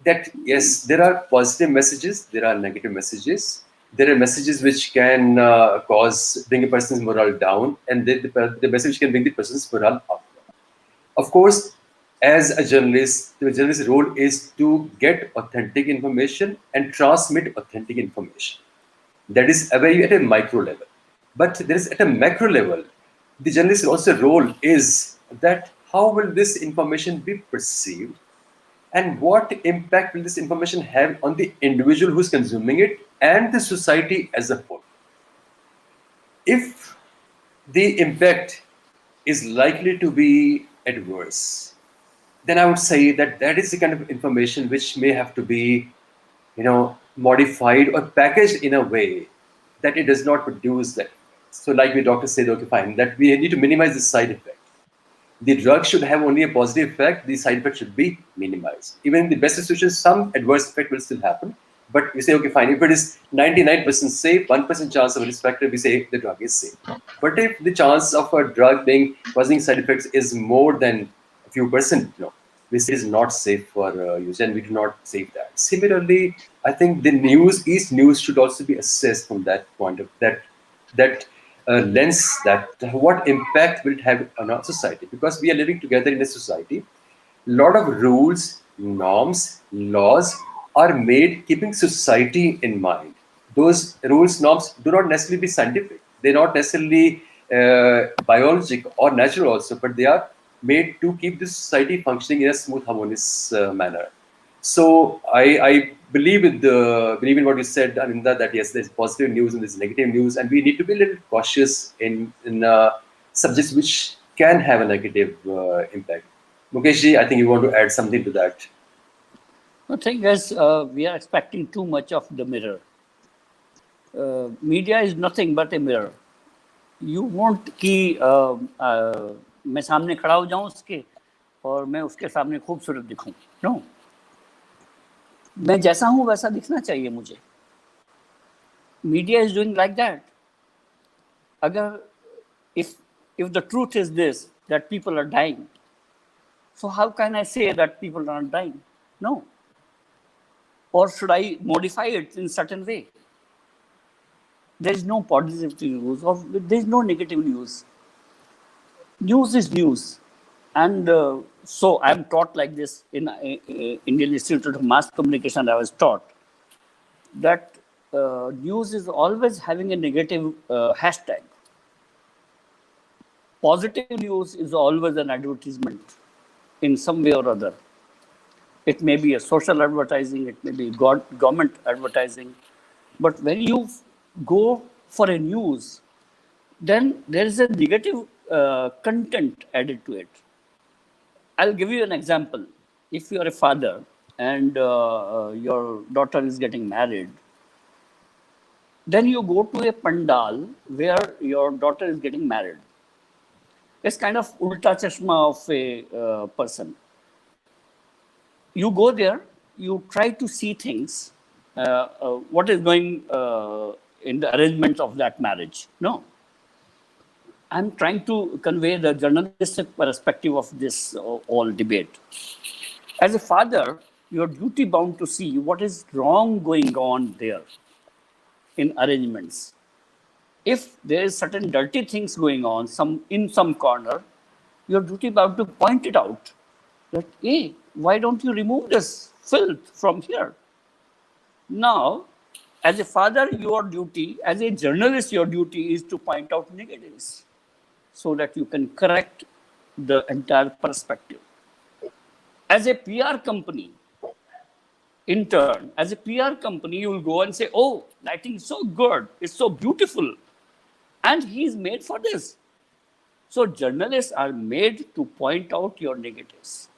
A: That yes, there are positive messages, there are negative messages. There are messages which can bring a person's morale down, and the message can bring the person's morale up. Of course, as a journalist, the journalist's role is to get authentic information and transmit authentic information. That is very at a micro level. But there is at a macro level, the journalist's also role is that how will this information be perceived and what impact will this information have on the individual who's consuming it and the society as a whole. If the impact is likely to be adverse, then I would say that that is the kind of information which may have to be, modified or packaged in a way that it does not produce that. So, like the doctor said, okay, fine, that we need to minimize the side effect. The drug should have only a positive effect, the side effect should be minimized. Even in the best situations, some adverse effect will still happen. But we say, okay, fine, if it is 99% safe, 1% chance of a risk factor, we say the drug is safe. But if the chance of a drug being causing side effects is more than a few percent, we say it is not safe for use, and we do not save that. Similarly, I think each news should also be assessed from that point of that lens, that what impact will it have on our society, because we are living together in a society. A lot of rules, norms, laws are made keeping society in mind. Those rules, norms do not necessarily be scientific, they're not necessarily biologic or natural also, but they are made to keep the society functioning in a smooth, harmonious manner. So I believe in what you said, Aninda, that yes, there's positive news and there's negative news, and we need to be a little cautious in subjects which can have a negative impact. Mukeshji, I think you want to add something to that.
B: The thing is, we are expecting too much of the mirror. Media is nothing but a mirror. You want कि मैं सामने खड़ा हो जाऊं उसके और मैं उसके सामने खूबसूरत दिखूं. No. मैं जैसा हूं वैसा दिखना चाहिए मुझे. Media is doing like that. अगर if the truth is this, that people are dying, so how can I say that people are not dying? No. Or should I modify it in certain way? There is no positive news or there is no negative news. News is news. And so I'm taught like this in Indian Institute of Mass Communication. I was taught that news is always having a negative hashtag. Positive news is always an advertisement in some way or other. It may be a social advertising, it may be government advertising. But when you go for a news, then there is a negative content added to it. I'll give you an example. If you are a father and your daughter is getting married, then you go to a pandal where your daughter is getting married. It's kind of ulta chashma of a person. You go there, you try to see things, what is going in the arrangements of that marriage. No. I'm trying to convey the journalistic perspective of this whole debate. As a father, you're duty bound to see what is wrong going on there in arrangements. If there is certain dirty things going on in some corner, you're duty bound to point it out. That, hey, why don't you remove this filth from here? Now, as a father, your duty, as a journalist, your duty is to point out negatives so that you can correct the entire perspective. As a PR company, in turn, as a PR company, you will go and say, oh, lighting is so good, it's so beautiful, and he is made for this. So journalists are made to point out your negatives,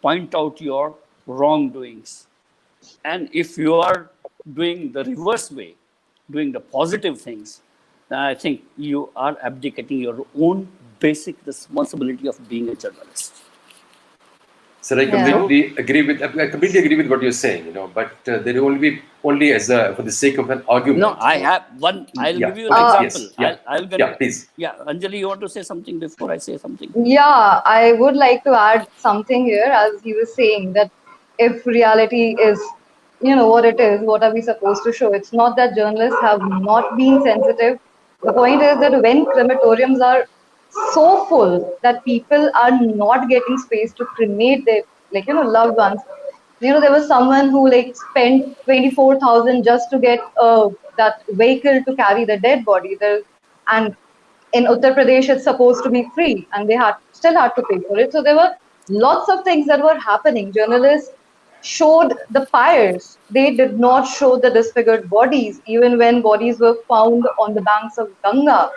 B: point out your wrongdoings. And if you are doing the reverse way, doing the positive things, then I think you are abdicating your own basic responsibility of being a journalist.
A: So I completely agree with what you're saying, but there will only be for the sake of an argument.
B: No, I have one. I'll give you an example.
A: Please.
B: Yeah, Anjali, you want to say something before I say something?
C: Yeah, I would like to add something here, as he was saying that if reality is, what it is, what are we supposed to show? It's not that journalists have not been sensitive. The point is that when crematoriums are so full that people are not getting space to cremate their, loved ones. There was someone who spent 24,000 just to get that vehicle to carry the dead body. And in Uttar Pradesh, it's supposed to be free, and they still had to pay for it. So there were lots of things that were happening. Journalists showed the pyres. They did not show the disfigured bodies, even when bodies were found on the banks of Ganga.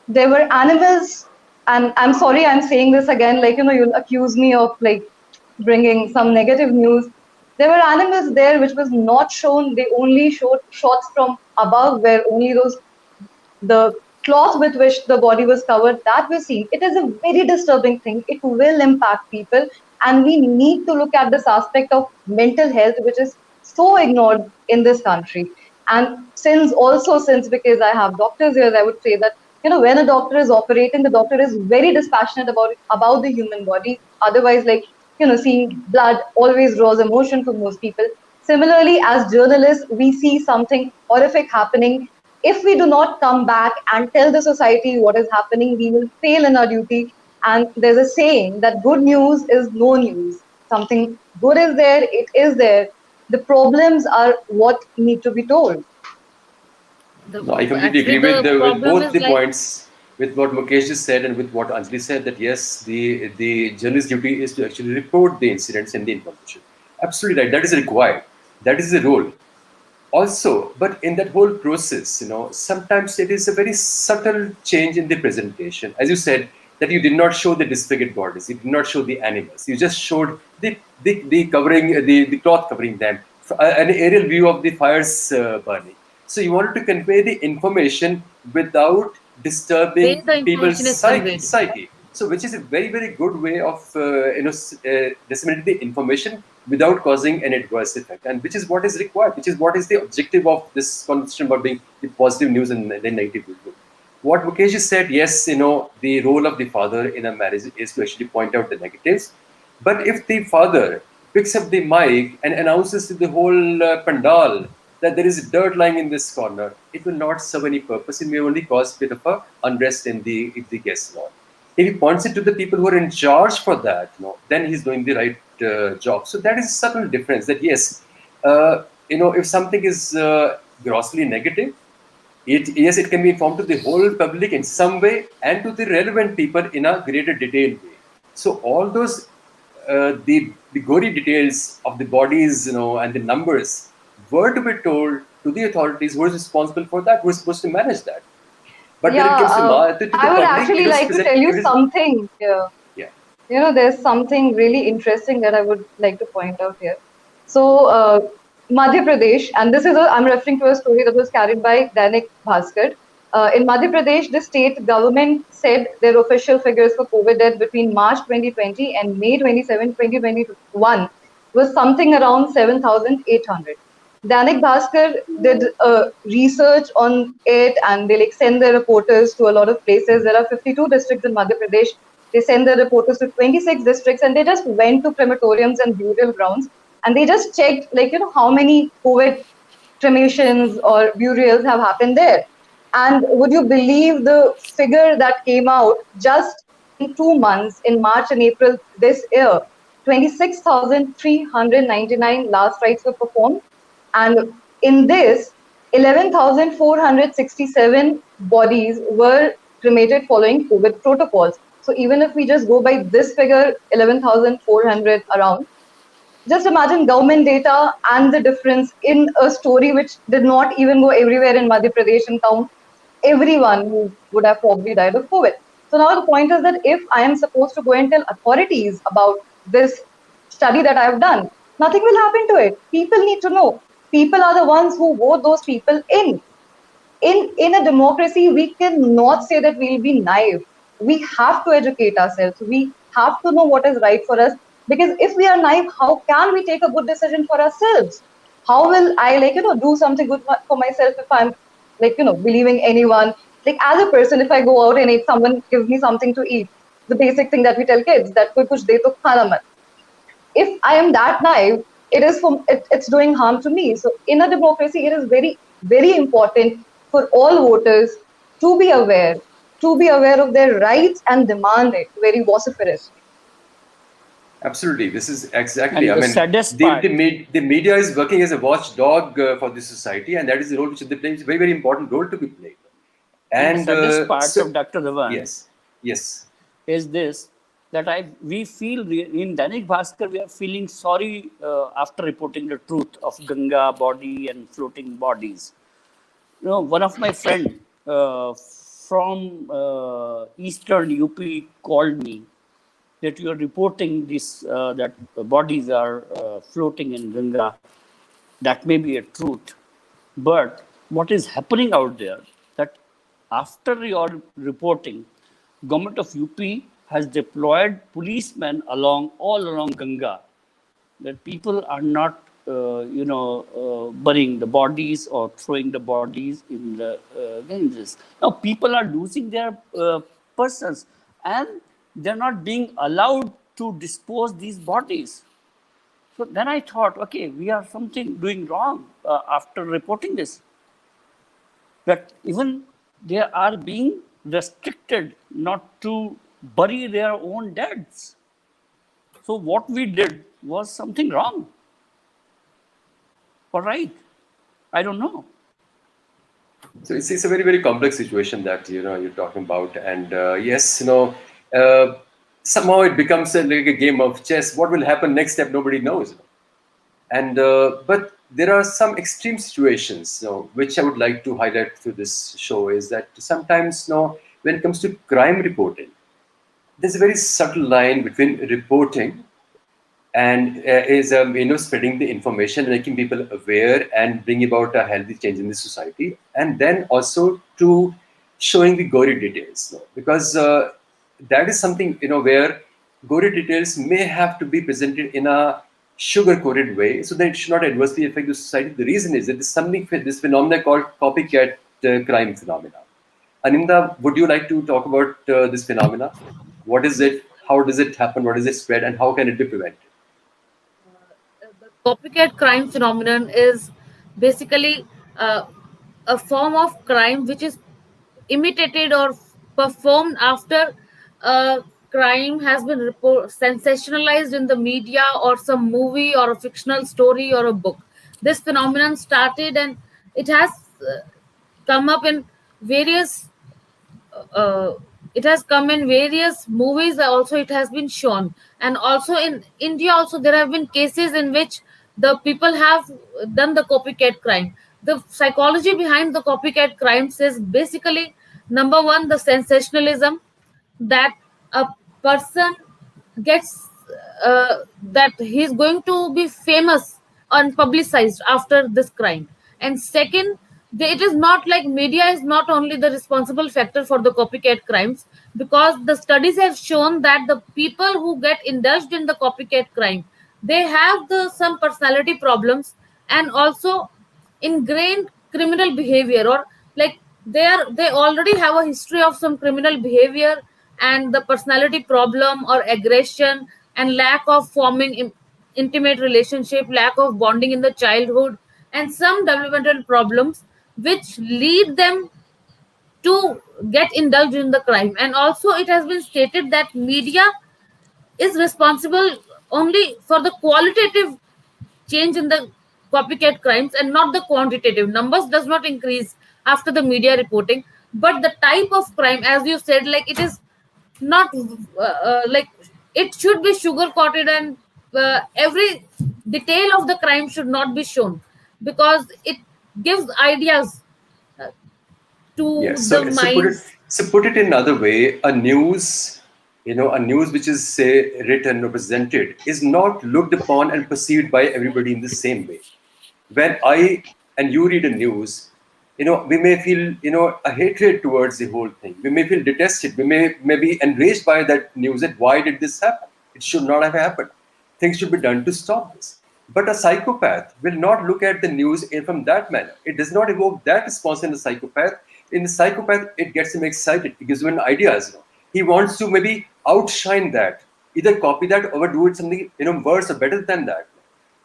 C: There were animals, and I'm sorry I'm saying this again, you'll accuse me of bringing some negative news. There were animals there which was not shown. They only showed shots from above where only the cloth with which the body was covered, that we see. It is a very disturbing thing. It will impact people, and we need to look at this aspect of mental health, which is so ignored in this country. And since because I have doctors here, I would say that when a doctor is operating, the doctor is very dispassionate about the human body. Otherwise, seeing blood always draws emotion for most people. Similarly, as journalists, we see something horrific happening. If we do not come back and tell the society what is happening, we will fail in our duty. And there's a saying that good news is no news. Something good is there, it is there. The problems are what need to be told.
A: I completely agree with both the points, with what Mukesh just said and with what Anjali said, that yes, the journalist's duty is to actually report the incidents and the information. Absolutely right. That is required. That is the role. Also, but in that whole process, sometimes it is a very subtle change in the presentation. As you said, that you did not show the disfigured bodies, you did not show the animals, you just showed the covering, the cloth covering them, an aerial view of the fires burning. So you wanted to convey the information without disturbing people's psyche. So, which is a very, very good way of disseminating the information without causing an adverse effect, and which is what is required, which is what is the objective of this conversation about being the positive news and the negative news. What Mukesh said, yes, the role of the father in a marriage is to actually point out the negatives. But if the father picks up the mic and announces to the whole pandal that there is dirt lying in this corner, it will not serve any purpose. It may only cause a bit of a unrest in the guest law. If he points it to the people who are in charge for that, then he's doing the right job. So that is a subtle difference. That yes, if something is grossly negative, it can be informed to the whole public in some way and to the relevant people in a greater detailed way. So all those the gory details of the bodies, and the numbers were to be told to the authorities who is responsible for that, who is supposed to manage that. But when it comes to the
C: I would
A: public,
C: actually like to tell you something here.
A: Yeah.
C: There's something really interesting that I would like to point out here. So, Madhya Pradesh, and I'm referring to a story that was carried by Dainik Bhasker. In Madhya Pradesh, the state government said their official figures for COVID death between March 2020 and May 27, 2021 was something around 7,800. Dainik Bhasker did research on it, and they send their reporters to a lot of places. There are 52 districts in Madhya Pradesh. They send their reporters to 26 districts, and they just went to crematoriums and burial grounds, and they just checked how many COVID cremations or burials have happened there. And would you believe the figure that came out just in 2 months, in March and April this year? 26,399 last rites were performed. And in this, 11,467 bodies were cremated following COVID protocols. So even if we just go by this figure, 11,400 around, Just imagine government data and the difference in a story which did not even go everywhere in Madhya Pradesh and count everyone who would have probably died of COVID. So now the point is that if I am supposed to go and tell authorities about this study that I have done, nothing will happen to it. People need to know. People are the ones who vote those people in. In a democracy, we cannot say that we'll be naive. We have to educate ourselves. We have to know what is right for us. Because if we are naive, how can we take a good decision for ourselves? How will I, do something good for myself if I'm, believing anyone? Like, as a person, if I go out and if someone gives me something to eat, the basic thing that we tell kids, that koi kuch de to khana mat. If I am that naive, it's doing harm to me. So in a democracy, it is very, very important for all voters to be aware of their rights and demand it very vociferously.
A: Absolutely, this is exactly.
B: And the saddest part,
A: the media is working as a watchdog for this society, and that is the role which they play. It's a very, very important role to be played.
B: and the saddest part of Dr. Dhawan
A: yes,
B: is this, that we feel in Dainik Bhasker we are feeling sorry after reporting the truth of Ganga body and floating bodies. You know, one of my friend from eastern UP called me that you are reporting this that bodies are floating in Ganga. That may be a truth, but what is happening out there, that after your reporting, government of UP has deployed policemen all along Ganga, that people are not burying the bodies or throwing the bodies in the Ganges. Now people are losing their persons, and they're not being allowed to dispose these bodies. So then I thought, okay, we are something doing wrong after reporting this. That even they are being restricted not to bury their own deads. So what we did was something wrong. Or right? I don't know.
A: so it's a very, very complex situation that you're talking about, and yes, somehow it becomes like a game of chess. What will happen next step, nobody knows. And but there are some extreme situations, which I would like to highlight through this show, is that sometimes, when it comes to crime reporting, there's a very subtle line between reporting and spreading the information, making people aware and bringing about a healthy change in the society, and then also to showing the gory details, because that is something where gory details may have to be presented in a sugar-coated way, so that it should not adversely affect the society. The reason is that this phenomenon called copycat crime phenomena. Aninda, would you like to talk about this phenomena? What is it? How does it happen? What is it spread? And how can it be prevented?
D: The copycat crime phenomenon is basically a form of crime which is imitated or performed after a crime has been sensationalized in the media or some movie or a fictional story or a book. This phenomenon started, and it has come up in various uh, it has come in various movies also. It has been shown, and also in India also there have been cases in which the people have done the copycat crime. The psychology behind the copycat crimes is basically, number one, the sensationalism, that a person gets that he's going to be famous and publicized after this crime. And second, it is not like media is not only the responsible factor for the copycat crimes, because the studies have shown that the people who get indulged in the copycat crime, they have the some personality problems, and also ingrained criminal behavior, or like they already have a history of some criminal behavior, and the personality problem or aggression and lack of forming intimate relationship, lack of bonding in the childhood, and some developmental problems which lead them to get indulged in the crime. And also it has been stated that media is responsible only for the qualitative change in the copycat crimes and not the quantitative. Numbers does not increase after the media reporting, but the type of crime, as you said, like it is not like it should be sugar coated, and every detail of the crime should not be shown, because it gives ideas uh, to
A: Yes.
D: the
A: So
D: minds.
A: put it in another way. A news which is say written or presented is not looked upon and perceived by everybody in the same way. When I and you read a news, we may feel, a hatred towards the whole thing. We may feel detested. We may be enraged by that news. That why did this happen? It should not have happened. Things should be done to stop this. But a psychopath will not look at the news from that manner. It does not evoke that response in the psychopath. In the psychopath, it gets him excited. It gives him ideas. He wants to maybe outshine that, either copy that or do it something, worse or better than that.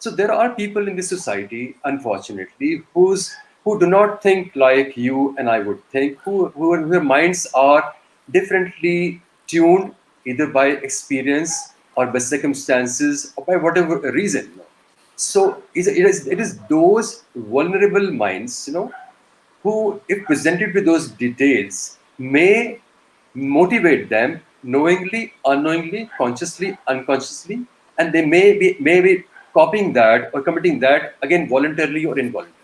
A: So there are people in this society, unfortunately, who do not think like you and I would think, whose minds are differently tuned, either by experience or by circumstances or by whatever reason. So it is those vulnerable minds, who, if presented with those details, may motivate them knowingly, unknowingly, consciously, unconsciously, and they may be copying that or committing that again voluntarily or involuntarily.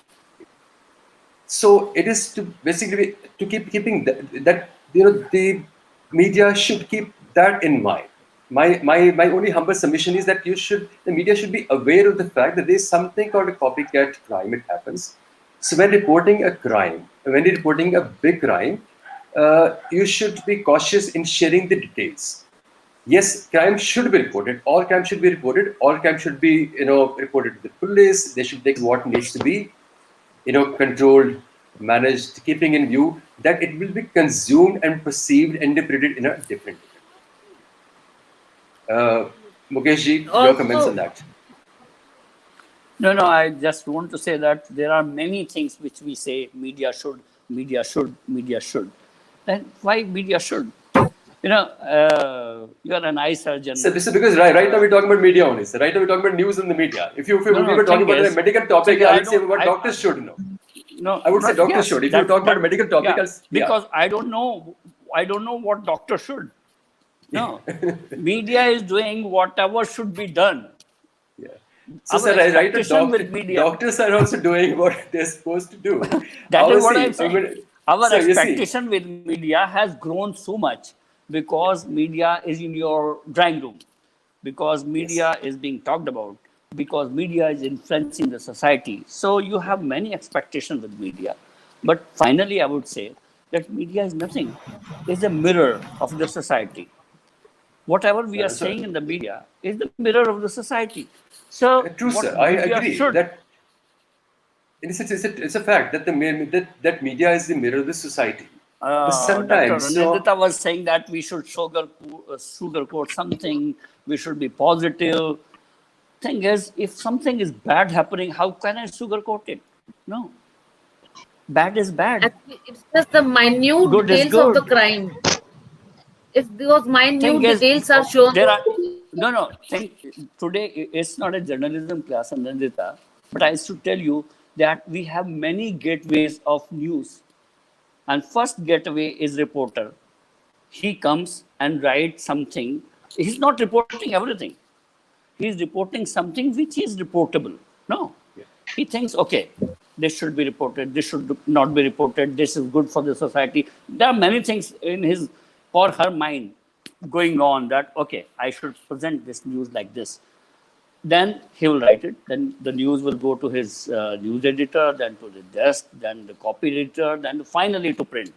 A: So it is to basically to keeping that the media should keep that in mind. My only humble submission is that the media should be aware of the fact that there is something called a copycat crime. It happens. So when reporting a crime, when you're reporting a big crime, you should be cautious in sharing the details. Yes, crime should be reported. All crime should be reported. All crime should be reported to the police. They should take what needs to be controlled, managed, keeping in view that it will be consumed and perceived and interpreted in a different way. Mukesh ji, your comments
D: Also,
A: on that?
B: No, I just want to say that there are many things which we say media should, media should, media should. And why media should? You are an eye surgeon.
A: So this is because right now we're talking about media only. So right now we're talking about news in the media. If we were talking about a medical topic, I would say what doctors should know.
B: No,
A: I would say doctors
B: yes,
A: should. If you talk about a medical topic,
B: because I don't know what doctor should. No, media is doing whatever should be done.
A: Yeah. So,
B: Our
A: sir, right,
B: expectation with media.
A: doctors are also doing what they're supposed to do.
B: That is what
A: Obviously,
B: I'm saying. Our expectation with media has grown so much because media is in your drawing room, because media is being talked about, because media is influencing the society. So you have many expectations with media. But finally, I would say that media is nothing. It's a mirror of the society. Whatever we are saying in the media is the mirror of the society. So
A: true,
B: what
A: sir. I
B: media
A: agree
B: should
A: that it's a fact that that media is the mirror of the society. But
B: Dr.
A: sometimes,
B: Anindita was saying that we should sugarcoat something, we should be positive. Thing is, if something is bad happening, how can I sugarcoat it? No. Bad is bad.
D: actually, it's just the minute
B: Good is
D: details of the
B: good.
D: crime. If those minute
B: Thing is,
D: details are shown,
B: there are no. Today it's not a journalism class, Anindita, but I used to tell you that we have many gateways of news. And first gateway is reporter. He comes and writes something. He's not reporting everything. He's reporting something which is reportable. No. He thinks, okay, this should be reported, this should not be reported, this is good for the society. There are many things in his or her mind going on that, okay, I should present this news like this. Then he will write it. Then the news will go to his news editor, then to the desk, then the copy editor, then finally to print.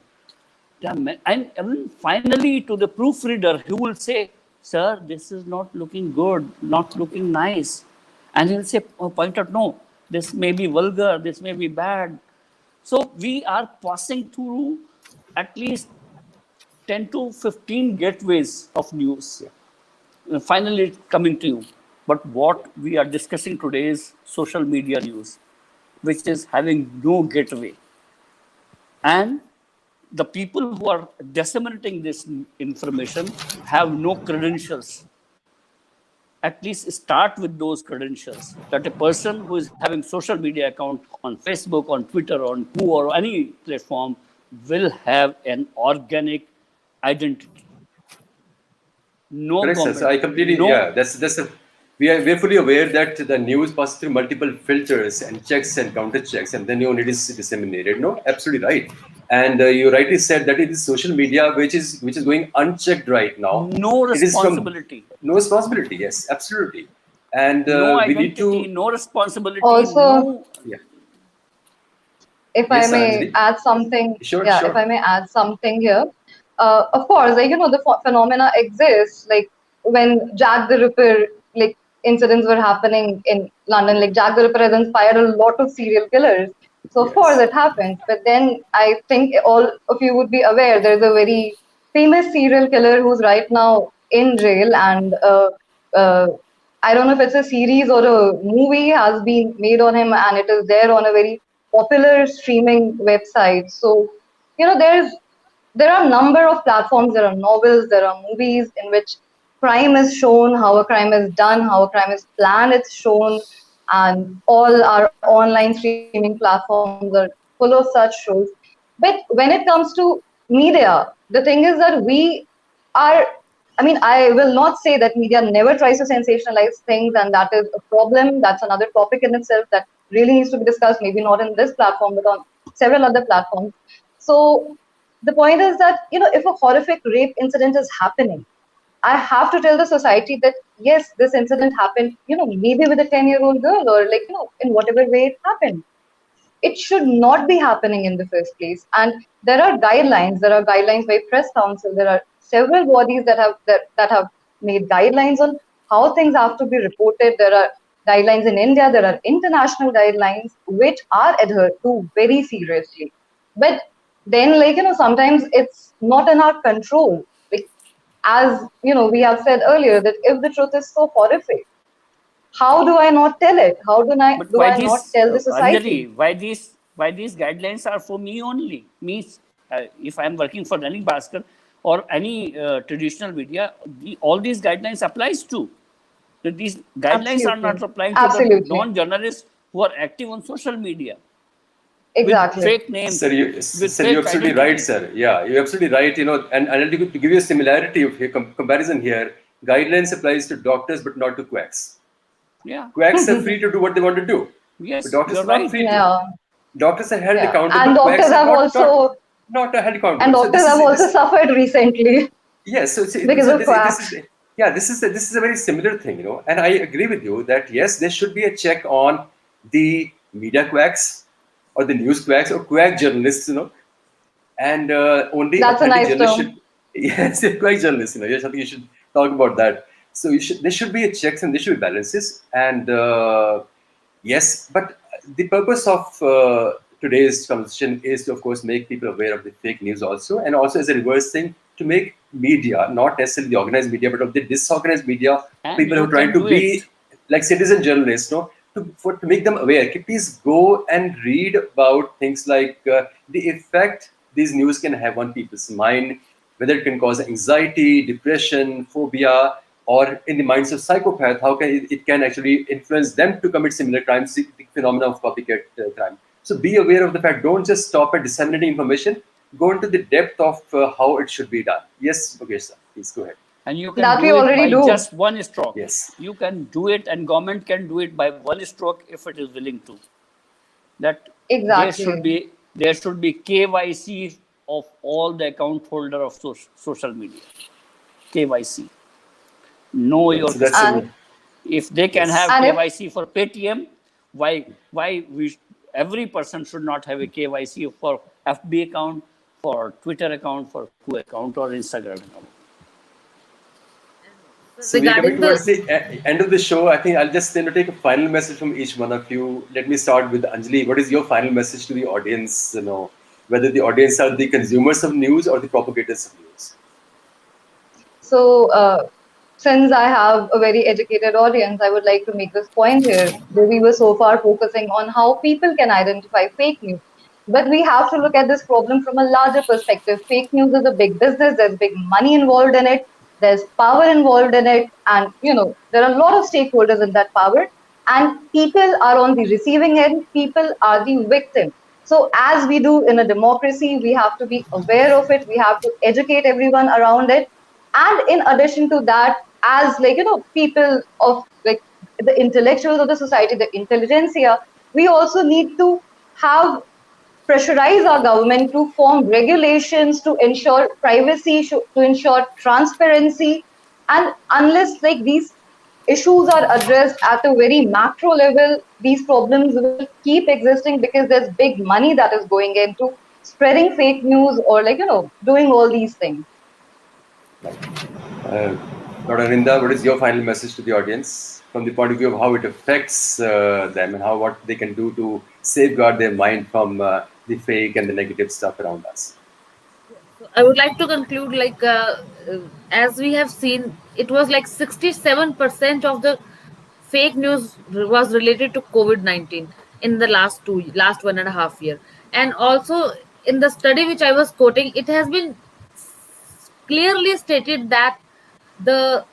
B: And even finally to the proofreader, who will say, sir, this is not looking good, not looking nice. And he'll say, point out, no, this may be vulgar, this may be bad. So we are passing through at least 10 to 15 gateways of news. Finally coming to you. But what we are discussing today is social media news, which is having no gateway. And the people who are disseminating this information have no credentials. At least start with those credentials. That a person who is having social media account on Facebook, on Twitter, on Who or any platform will have an organic identity. No
A: correct, sir.
B: government.
A: So I completely,
B: no,
A: yeah, that's a we're fully aware that the news passes through multiple filters and checks and counter checks, and then only it is disseminated. No, absolutely right. And you rightly said that it is social media which is going unchecked right now.
B: No
A: It is from
B: responsibility.
A: no responsibility. Yes, absolutely. And
B: No
A: we need
B: identity,
A: to.
B: no responsibility,
C: Also,
B: no.
A: Yeah.
C: if I
A: Yes,
C: may
A: Anjali.
C: add something,
A: Sure,
C: yeah, if
A: sure.
C: I may add something here, of course, like, the phenomena exists, like when Jack the Ripper, like incidents were happening in London, like Jack the Ripper has inspired a lot of serial killers. So of course
A: Yes.
C: it happens, but then I think all of you would be aware there's a very famous serial killer who's right now in jail, and uh, I don't know if it's a series or a movie has been made on him, and it is there on a very popular streaming website. So, there are a number of platforms, there are novels, there are movies in which crime is shown, how a crime is done, how a crime is planned, it's shown, and all our online streaming platforms are full of such shows. But when it comes to media, the thing is that we are, I mean, I will not say that media never tries to sensationalize things, and that is a problem. That's another topic in itself that really needs to be discussed, maybe not in this platform, but on several other platforms. So the point is that, if a horrific rape incident is happening, I have to tell the society that yes, this incident happened, maybe with a 10-year-old girl, or like, in whatever way it happened. It should not be happening in the first place. And there are guidelines by press council, there are several bodies that have made guidelines on how things have to be reported. There are guidelines in India, there are international guidelines which are adhered to very seriously. But then, like, sometimes it's not in our control. Like, as we have said earlier, that if the truth is so horrific, how do I not tell it? How
B: But
C: do
B: why
C: I not
B: these,
C: tell the society?
B: Anjali? Why these guidelines are for me only? Means, if I am working for Dainik Bhasker or any traditional media, all these guidelines applies to. So these guidelines are
C: Absolutely.
B: not applying to the
C: Absolutely.
B: non-journalists who are active on social media with
C: Exactly.
B: fake names, with
A: Sir, you're
B: fake
A: absolutely right,
B: identities.
A: sir. Yeah, you're absolutely right. And to give you a similarity of here, comparison here, guidelines applies to doctors but not to quacks.
B: Yeah.
A: Quacks are free to do what they want to do, but
B: Yes,
A: doctors
B: you're
A: are not
B: right.
A: free to.
C: Yeah.
A: Doctors are held
C: Yeah.
A: accountable. Quacks are not held
C: And
A: accountable. So
C: doctors
A: this
C: have
A: is
C: also
A: this.
C: suffered recently
A: Yes,
C: because
A: so
C: of
A: this is
C: quacks.
A: yeah, this is a very similar thing. And I agree with you that yes, there should be a check on the media quacks or the news quacks or quack journalists. And only
C: That's a
A: authentic
C: nice
A: journalists
C: term.
A: should yes, quack journalists. Yes, I think you should talk about that. So there should be a checks and there should be balances. And yes, but the purpose of today's conversation is to, of course, make people aware of the fake news also, and also as a reverse thing to make media, not necessarily the organized media, but of the disorganized media,
B: And
A: people who
B: you
A: are trying
B: can
A: to
B: do it.
A: be like citizen journalists, to make them aware. Please go and read about things like the effect these news can have on people's mind, whether it can cause anxiety, depression, phobia, or in the minds of psychopath, how can it can actually influence them to commit similar crimes, the phenomena of copycat crime. So be aware of the fact. Don't just stop at disseminating information. Go into the depth of how it should be done. Yes, Mukesh, sir, please go ahead.
B: And you can
C: That we
B: do it
C: already
B: by
C: do.
B: just one stroke.
A: Yes.
B: You can do it, and government can do it by one stroke if it is willing to. That
C: Exactly.
B: there should be KYC of all the account holder of social media. KYC. Know your
A: So that's
B: customer.
C: And
B: If they can
A: yes.
B: have
C: and if
B: KYC for Paytm, every person should not have a KYC for FB account, for Twitter account, for Q account or Instagram account.
A: So we're coming
D: Regarding the
A: towards the end of the show. I think I'll just take a final message from each one of you. Let me start with Anjali. What is your final message to the audience? Whether the audience are the consumers of news or the propagators of news.
C: so, since I have a very educated audience, I would like to make this point here. We were so far focusing on how people can identify fake news. But we have to look at this problem from a larger perspective. Fake news is a big business, there's big money involved in it, there's power involved in it, and there are a lot of stakeholders in that power. And people are on the receiving end, people are the victim. So, as we do in a democracy, we have to be aware of it, we have to educate everyone around it. And in addition to that, as, like, people of, like, the intellectuals of the society, the intelligentsia, we also need to have pressurize our government to form regulations to ensure privacy, to ensure transparency, and unless like these issues are addressed at a very macro level, these problems will keep existing because there's big money that is going into spreading fake news or doing all these things.
A: Uh, Dr. Aninda, what is your final message to the audience from the point of view of how it affects them and what they can do to safeguard their mind from the fake and the negative stuff around us?
D: I would like to conclude as we have seen, it was like 67% of the fake news was related to COVID-19 in the last 1.5 year. And also in the study which I was quoting, it has been clearly stated that the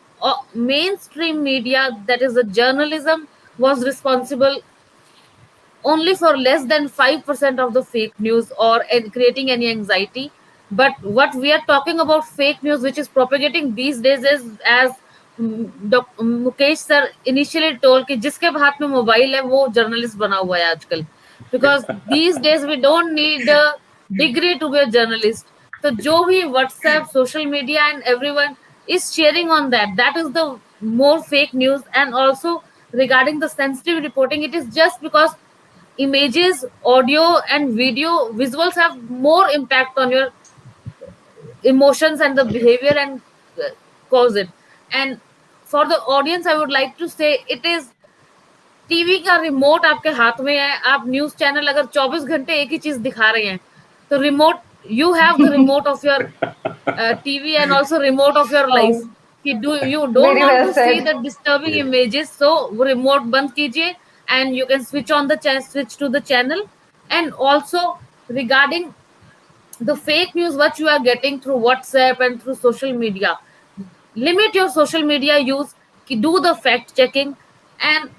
D: mainstream media, that is the journalism, was responsible only for less than 5% of the fake news or creating any anxiety. But what we are talking about fake news which is propagating these days is, as Mukesh sir initially told, कि जिसके हाथ में mobile है वो journalist बना हुआ है आजकल, because these days we don't need a degree to be a journalist. तो जो भी WhatsApp, social media and everyone is sharing on that is the more fake news. And also regarding the sensitive reporting, it is just because images, audio and video visuals have more impact on your emotions and the behavior and cause it. And for the audience I would like to say, it is TV का remote आपके हाथ में है, आप news channel अगर 24 घंटे एक ही चीज दिखा रहे हैं तो remote, you have the remote of your TV and also remote of your life कि you don't
C: Very
D: want
C: well
D: to see
C: said.
D: the disturbing images, so वो रिमोट बंद कीजिए and you can switch to the channel. And also regarding the fake news what you are getting through WhatsApp and through social media, limit your social media use, do the fact checking. And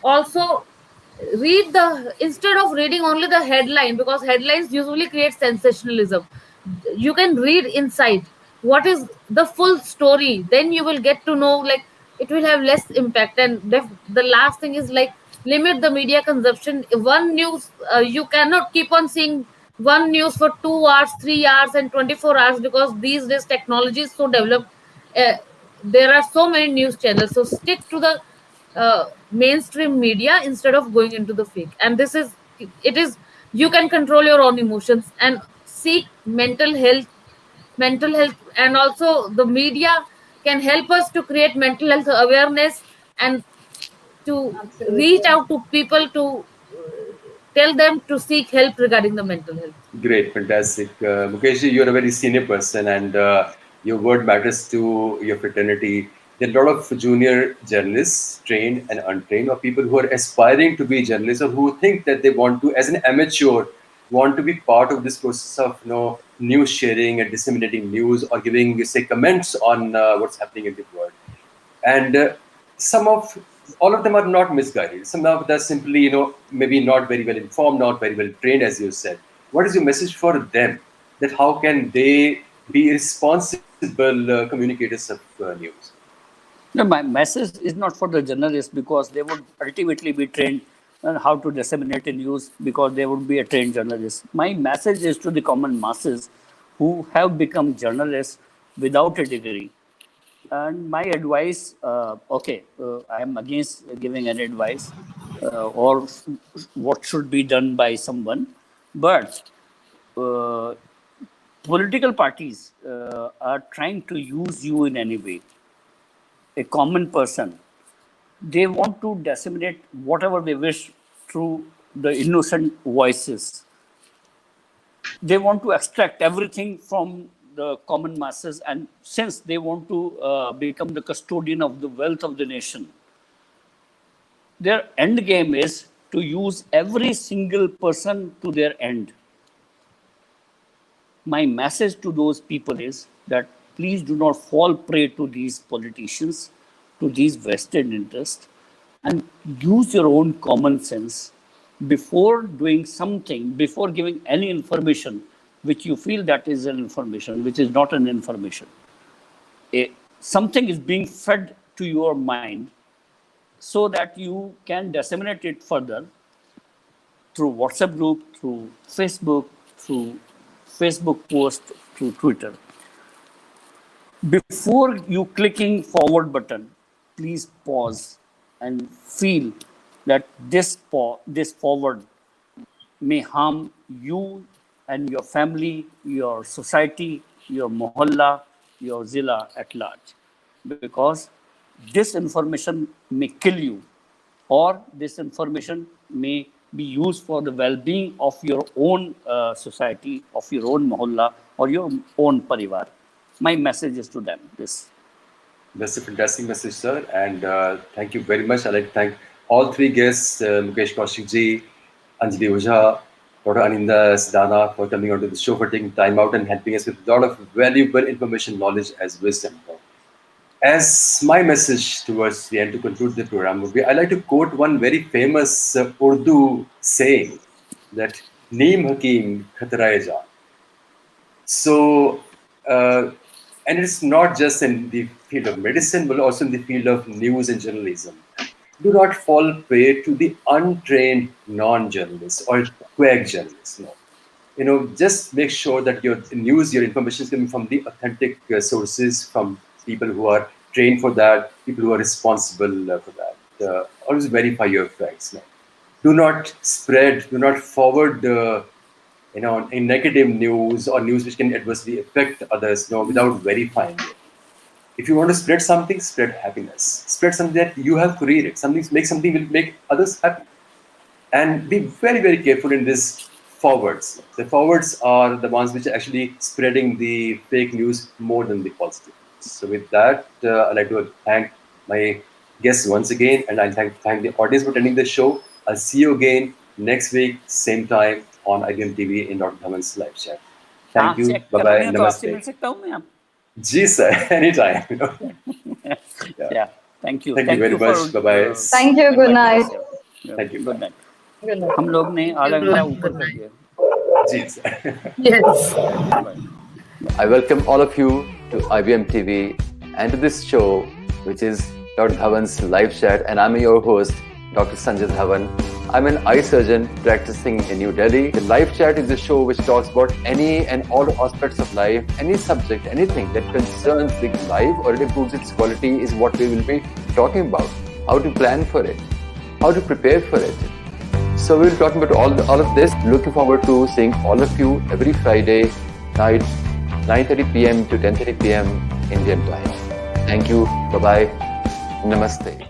D: also read the, instead of reading only the headline, because headlines usually create sensationalism, you can read inside what is the full story, then you will get to know, like it will have less impact. And the last thing is like limit the media consumption. One news, you cannot keep on seeing one news for 2 hours, 3 hours and 24 hours, because these days technology is so developed. uh, there are so many news channels, so stick to the mainstream media instead of going into the fake. And this is, it is, you can control your own emotions and seek mental health. And also the media can help us to create mental health awareness and to reach
C: Absolutely.
D: out to people to tell them to seek help regarding the mental health.
A: Great, fantastic. Mukesh, you're a very senior person and your word matters to your fraternity. There are a lot of junior journalists, trained and untrained, or people who are aspiring to be journalists or who think that they want to, as an amateur, want to be part of this process of news sharing and disseminating news or giving, say, comments on what's happening in the world. And all of them are not misguided. Some of them are simply, maybe not very well informed, not very well trained, as you said. What is your message for them? That how can they be responsible communicators of news?
B: No, my message is not for the journalists because they would ultimately be trained on how to disseminate a news because they would be a trained journalist. My message is to the common masses who have become journalists without a degree. And my advice, I am against giving any advice or what should be done by someone. But political parties are trying to use you in any way. A common person, they want to disseminate whatever they wish through the innocent voices. They want to extract everything from the common masses, and since they want to become the custodian of the wealth of the nation, their end game is to use every single person to their end. My message to those people is that please do not fall prey to these politicians, to these vested interests, and use your own common sense before doing something, before giving any information which you feel that is an information, which is not an information. Something is being fed to your mind. so that you can disseminate it further through WhatsApp group, through Facebook post, through Twitter. Before you clicking forward button, please pause and feel that this forward may harm you and your family, your society, your mohalla, your zilla at large. Because this information may kill you, or this information may be used for the well-being of your own society, of your own mohalla, or your own parivar. My message is to them this.
A: That's a fantastic message, sir. And thank you very much. I'd like to thank all three guests, Mukesh, Kaushik ji, Anjali, Ohja, Dr. Aninda, Sidana, for coming onto the show, for taking time out and helping us with a lot of valuable information, knowledge as wisdom. As my message towards the end to conclude the program would be, I like to quote one very famous Urdu saying that Neem Hakim Khataraye Jaan. So, and it's not just in the field of medicine, but also in the field of news and journalism. Do not fall prey to the untrained non-journalists or quack journalists. No. You know, just make sure that your news, your information is coming from the authentic sources, from people who are trained for that, people who are responsible for that. Always verify your facts. No. Do not spread, do not forward in negative news or news which can adversely affect others, without verifying it. If you want to spread something, spread happiness. Spread something that you have created. Make something will make others happy. And be very, very careful in this forwards. The forwards are the ones which are actually spreading the fake news more than the positive. So with that, I'd like to thank my guests once again, and I thank the audience for attending the show. I'll see you again next week, same time on IBM TV in Dr. Dhawan's live chat. Thank you. Bye-bye. Namaste. Ji sir, anytime.
B: Yeah. Thank you.
A: Thank you very much. Bye-bye.
C: Thank you. Good night.
A: Thank you.
B: Good night.
C: Good night.
B: हम लोग ने आधा घंटा ऊपर कर दिया.
A: Ji sir.
D: Yes.
A: I welcome all of you to IBM TV and to this show, which is Dr. Dhawan's live chat, and I'm your host, Dr. Sanjay Dhawan. I'm an eye surgeon practicing in New Delhi. The live chat is a show which talks about any and all aspects of life, any subject, anything that concerns the life or it improves its quality is what we will be talking about. How to plan for it, how to prepare for it. So we'll be talking about all of this. Looking forward to seeing all of you every Friday night, 9:30 p.m. to 10:30 p.m. Indian time. Thank you. Bye-bye. Namaste.